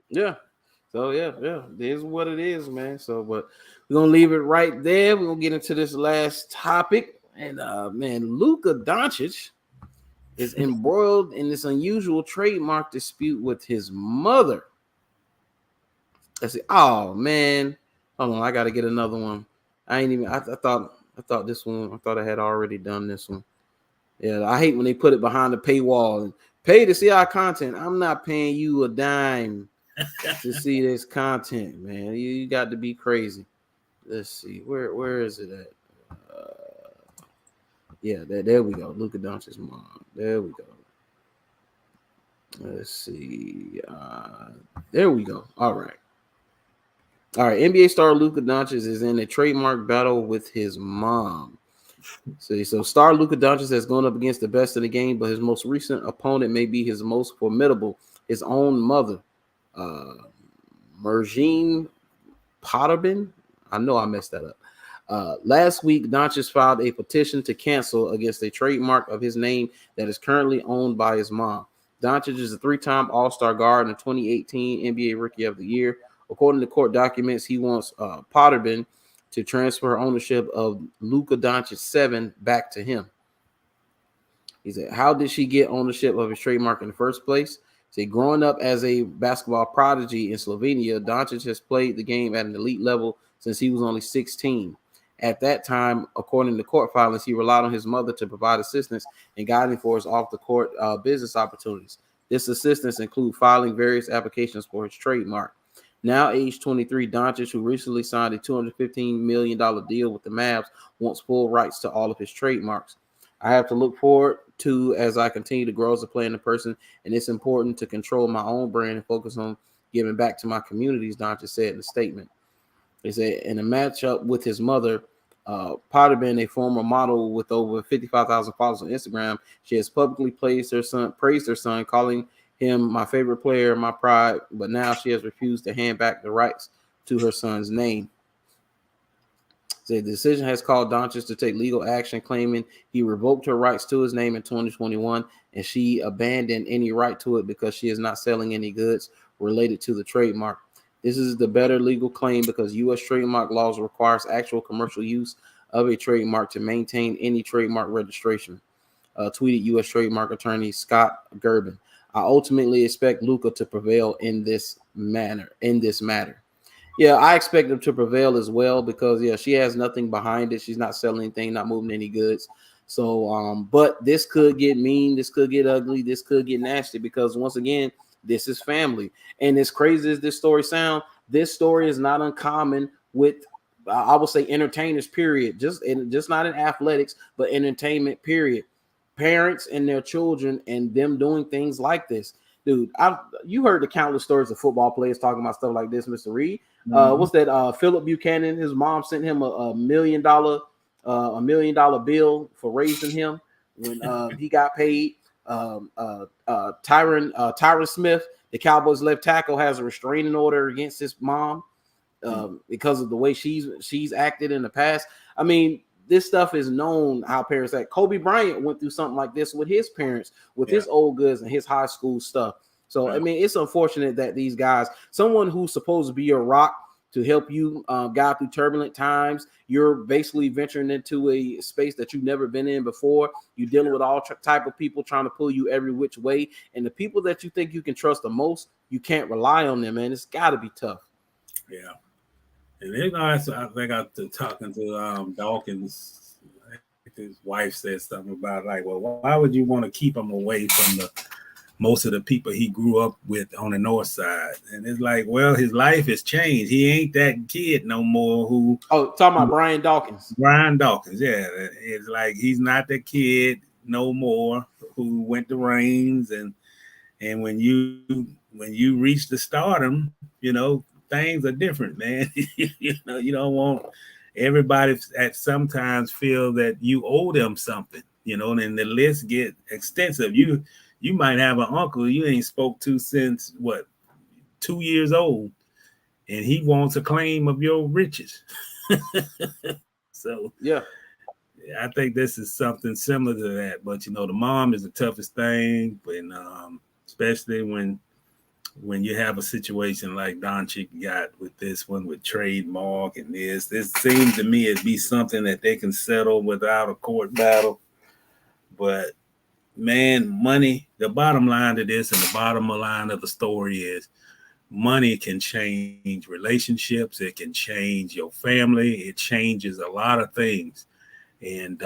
[SPEAKER 1] yeah. So, it is what it is, man. So, but we're going to leave it right there. We're going to get into this last topic. And, Luka Doncic is embroiled in this unusual trademark dispute with his mother. Let's see. Oh, man. Hold on. I got to get another one. I thought this one, I thought I had already done this one. Yeah, I hate when they put it behind the paywall and pay to see our content. I'm not paying you a dime to see this content, man. You got to be crazy. Let's see. Where is it at? There we go. Luka Doncic's mom. There we go. Let's see. There we go. All right. NBA star Luka Doncic is in a trademark battle with his mom. So star Luka Doncic has gone up against the best in the game, but his most recent opponent may be his most formidable, his own mother, Mergine Potterbin. I know I messed that up. Last week, Doncic filed a petition to cancel against a trademark of his name that is currently owned by his mom. Doncic is a three-time All-Star guard and a 2018 NBA Rookie of the Year. According to court documents, he wants Potterbin to transfer ownership of Luka Doncic 7 back to him. He said, how did she get ownership of his trademark in the first place? See, growing up as a basketball prodigy in Slovenia, Doncic has played the game at an elite level since he was only 16. At that time, according to court filings, he relied on his mother to provide assistance and guidance for his off-the-court business opportunities. This assistance includes filing various applications for his trademark. Now age 23, Doncic, who recently signed a $215 million deal with the Mavs, wants full rights to all of his trademarks. I have to look forward to as I continue to grow as a player and a person, and it's important to control my own brand and focus on giving back to my communities, Doncic said in a statement. They said in a matchup with his mother, Potterman, a former model with over 55,000 followers on Instagram, she has publicly praised her son, calling him my favorite player, my pride, but now she has refused to hand back the rights to her son's name. The decision has caused Doncic to take legal action, claiming he revoked her rights to his name in 2021, and she abandoned any right to it because she is not selling any goods related to the trademark. This is the better legal claim because U.S. trademark laws requires actual commercial use of a trademark to maintain any trademark registration, tweeted U.S. trademark attorney Scott Gerben. I ultimately expect Luka to prevail in this matter. Yeah, I expect him to prevail as well because, yeah, she has nothing behind it. She's not selling anything, not moving any goods. So, but this could get mean. This could get ugly. This could get nasty because, once again, this is family. And as crazy as this story sounds, this story is not uncommon with, I would say, entertainers, period. Just not in athletics, but entertainment, period. Parents and their children and them doing things like this. Dude, you heard the countless stories of football players talking about stuff like this, Mr. Reid. What's that? Philip Buchanan, his mom sent him a $1 million bill for raising him when he got paid. Tyron Smith, the Cowboys left tackle, has a restraining order against his mom because of the way she's acted in the past. I mean, this stuff is known how parents act. Kobe Bryant went through something like this with his parents, with his old goods and his high school stuff. So, I mean, it's unfortunate that these guys, someone who's supposed to be your rock to help you guide through turbulent times, you're basically venturing into a space that you've never been in before. You're dealing with all type of people trying to pull you every which way. And the people that you think you can trust the most, you can't rely on them, man. It's got to be tough.
[SPEAKER 2] Yeah. And then I think I was talking to Dawkins. I think his wife said something about like, well, why would you want to keep him away from most of the people he grew up with on the north side? And it's like, well, his life has changed. He ain't that kid no more
[SPEAKER 1] talking about Brian Dawkins.
[SPEAKER 2] Brian Dawkins, yeah. It's like he's not the kid no more who went to Reigns and when you reach the stardom, things are different, man. You don't want everybody at sometimes feel that you owe them something, and the list get extensive. You might have an uncle you ain't spoke to since 2 years old, and he wants a claim of your riches. So
[SPEAKER 1] yeah,
[SPEAKER 2] I think this is something similar to that. But the mom is the toughest thing, and especially when you have a situation like Doncic got with this one with trademark and this seems to me it'd be something that they can settle without a court battle. But man, money, the bottom line to this and the bottom line of the story is money can change relationships. It can change your family. It changes a lot of things. And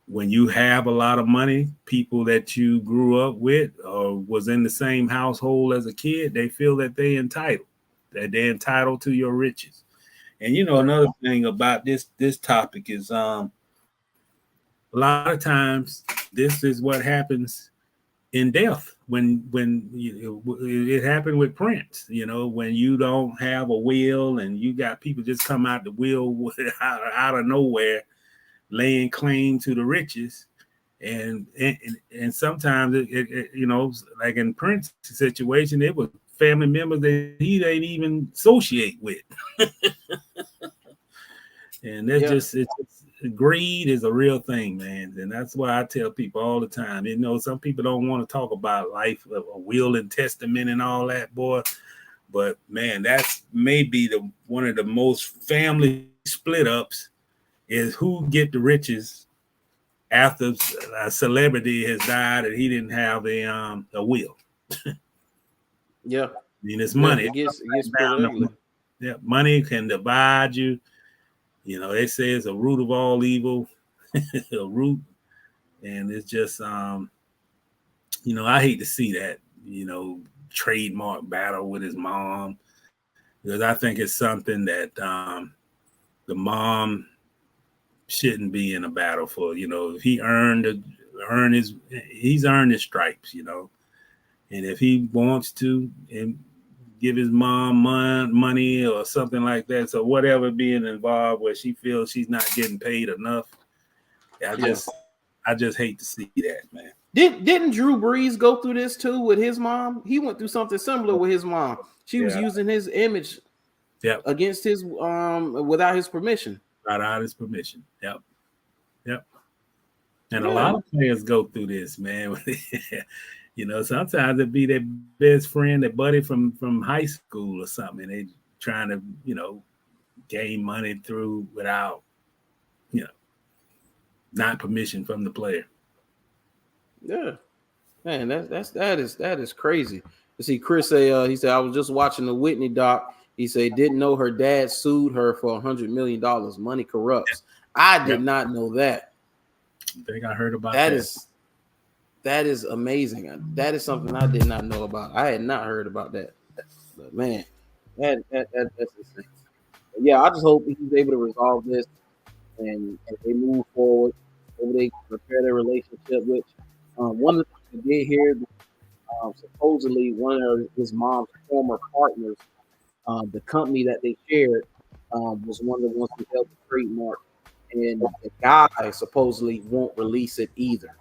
[SPEAKER 2] when you have a lot of money, people that you grew up with or was in the same household as a kid, they feel that they're entitled to your riches. And another thing about this topic is a lot of times this is what happens in death when it happened with Prince, when you don't have a will and you got people just come out the will out of nowhere laying claim to the riches, and sometimes it like in Prince's situation, it was family members that he didn't even associate with, and that's greed is a real thing, man, and that's why I tell people all the time. Some people don't want to talk about life, a will and testament, and all that, boy. But man, that's maybe one of the most family split ups. Is who get the riches after a celebrity has died and he didn't have a will.
[SPEAKER 1] Yeah.
[SPEAKER 2] I mean, it's money.
[SPEAKER 1] It gets pretty ugly.
[SPEAKER 2] Yeah, money can divide you. You know, they say it's a root of all evil, a root, and it's just, you know, I hate to see that, you know, trademark battle with his mom, because I think it's something that the mom shouldn't be in a battle for. You know, if he's earned his stripes, you know, and if he wants to and give his mom money or something like that, so whatever being involved where she feels she's not getting paid enough, I just hate to see that, man.
[SPEAKER 1] Didn't Drew Brees go through this too with his mom? He went through something similar with his mom. She was using his image against his without his permission.
[SPEAKER 2] Without his permission. Yep. And a lot of players go through this, man. You know, sometimes it be their best friend, their buddy from high school or something, and they trying to, you know, gain money through without, you know, not permission from the player.
[SPEAKER 1] Yeah, man, that is crazy. You see, Chris say he said I was just watching the Whitney doc. He said didn't know her dad sued her for $100 million. Money corrupts. I did not know that.
[SPEAKER 2] I think I heard about that.
[SPEAKER 1] That is amazing. That is something I did not know about. I had not heard about that. But man, that's insane. Yeah, I just hope he's able to resolve this and they move forward. Maybe they repair their relationship. Which one of the things I did hear, supposedly one of his mom's former partners, the company that they shared, was one of the ones who held the trademark, and the guy supposedly won't release it either.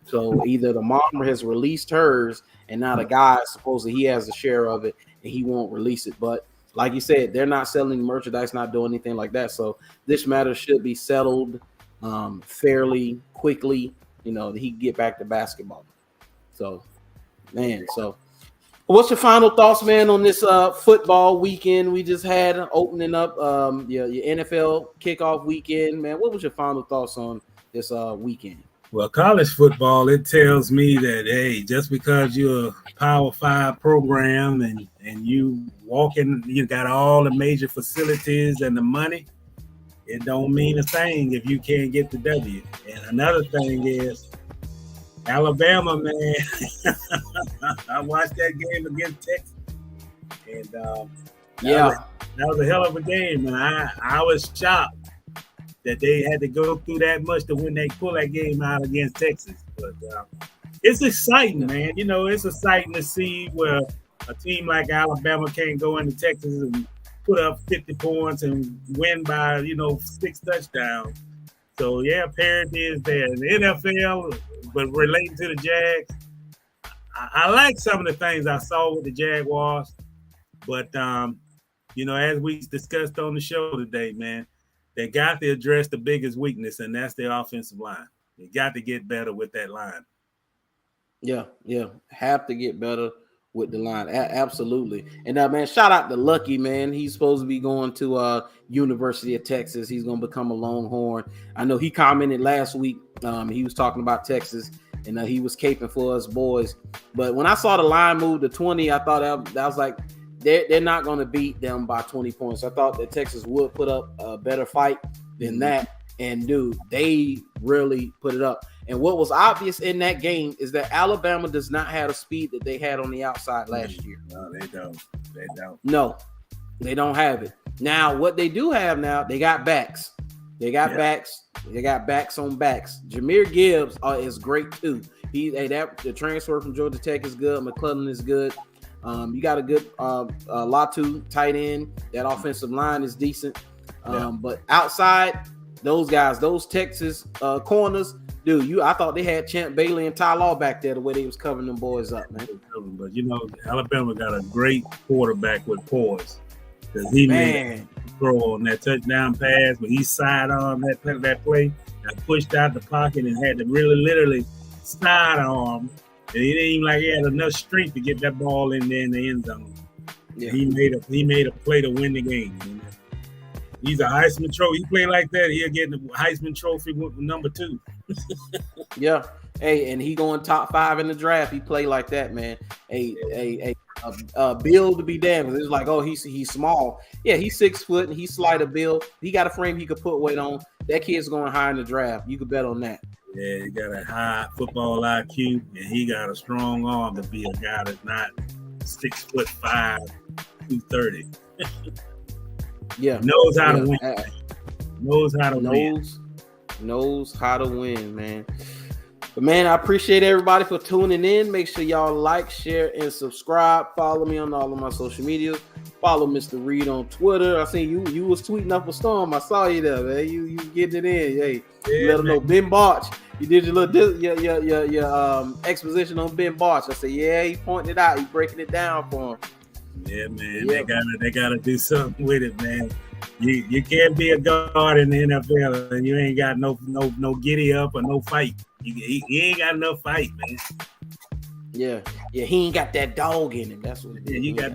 [SPEAKER 1] So either the mom has released hers, and now the guy supposedly he has a share of it, and he won't release it. But like you said, they're not selling merchandise, not doing anything like that. So this matter should be settled fairly quickly. You know, he can get back to basketball. So, man. So, what's your final thoughts, man, on this football weekend we just had opening up? Your NFL kickoff weekend, man. What was your final thoughts on this weekend?
[SPEAKER 2] Well, college football, it tells me that, hey, just because you're a Power 5 program and you got all the major facilities and the money, it don't mean a thing if you can't get the W. And another thing is Alabama, man. I watched that game against Texas. And that was a hell of a game. And I was shocked that they had to go through that much to pull that game out against Texas. But it's exciting, man. You know, it's exciting to see where a team like Alabama can't go into Texas and put up 50 points and win by, 6 touchdowns. So, yeah, parity is there. The NFL, but relating to the Jags, I like some of the things I saw with the Jaguars. But, as we discussed on the show today, man, they got to address the biggest weakness, and that's their offensive line. They got to get better with that line.
[SPEAKER 1] Yeah. Have to get better with the line. Absolutely. And man, shout out to Lucky, man. He's supposed to be going to University of Texas. He's going to become a Longhorn. I know he commented last week. He was talking about Texas, and he was caping for us boys. But when I saw the line move to 20, I thought that was like, they're not going to beat them by 20 points. I thought that Texas would put up a better fight than that. And, dude, they really put it up. And what was obvious in that game is that Alabama does not have the speed that they had on the outside last year.
[SPEAKER 2] No, they don't.
[SPEAKER 1] No, they don't have it. Now, what they do have now, they got backs. They got backs. They got backs on backs. Jahmyr Gibbs is great, too. The transfer from Georgia Tech is good. McClellan is good. You got a good Latu tight end. That offensive line is decent. But outside, those guys, those Texas corners, dude, I thought they had Champ Bailey and Ty Law back there the way they was covering them boys up, man.
[SPEAKER 2] But, Alabama got a great quarterback with poise. Because he made a throw on that touchdown pass, but he sidearmed that play and pushed out the pocket and had to really literally sidearm. And he didn't even like he had enough strength to get that ball in there in the end zone. Yeah. He made a play to win the game. He's a Heisman Trophy. He played like that, he'll get the Heisman Trophy with number 2.
[SPEAKER 1] Yeah. Hey, and he going top 5 in the draft. He play like that, man. Build to be damned. It's like, oh, he's small. Yeah, he's 6 foot and he's slighter build. He got a frame he could put weight on. That kid's going high in the draft. You could bet on that.
[SPEAKER 2] Yeah, he got a high football IQ, and he got a strong arm to be a guy that's not 6'5", 230.
[SPEAKER 1] Yeah,
[SPEAKER 2] knows how to win. Knows how to
[SPEAKER 1] win, man. But man, I appreciate everybody for tuning in. Make sure y'all like, share, and subscribe. Follow me on all of my social media. Follow Mr. Reid on Twitter. I seen you was tweeting up a storm. I saw you there, man. You getting it in. Hey, you let them know Ben Barch. You did your little your exposition on Ben Barch. I said, yeah, he pointing it out. He breaking it down for him.
[SPEAKER 2] Yeah, man. Yeah. They gotta do something with it, man. You can't be a guard in the NFL and you ain't got no giddy up or no fight. He ain't got enough fight, man.
[SPEAKER 1] Yeah, he ain't got that dog in him. That's what it is.
[SPEAKER 2] You get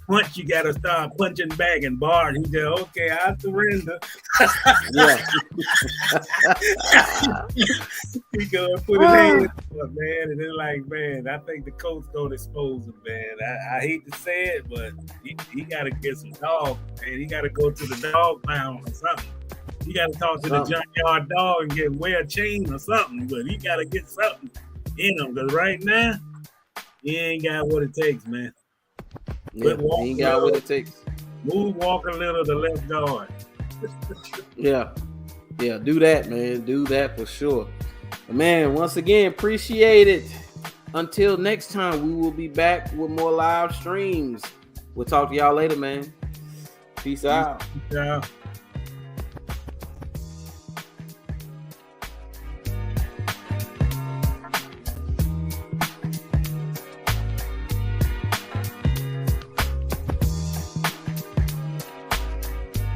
[SPEAKER 2] punched, you gotta start punching back and Bart. He said, okay, I surrender.
[SPEAKER 1] Yeah.
[SPEAKER 2] He go and put his hands up, man, and then like, man, I think the coach gonna expose him, man. I hate to say it, but he gotta get some dog, man. He gotta go to the dog pound or something. He gotta talk to the junkyard dog and wear a chain or something, but he gotta get something in him, because right now, he ain't got what it takes, man.
[SPEAKER 1] Yeah, he ain't got what it takes.
[SPEAKER 2] Walk a little to left guard.
[SPEAKER 1] Yeah, do that, man. Do that for sure. But man, once again, appreciate it. Until next time, we will be back with more live streams. We'll talk to y'all later, man. Peace out.
[SPEAKER 2] Peace out.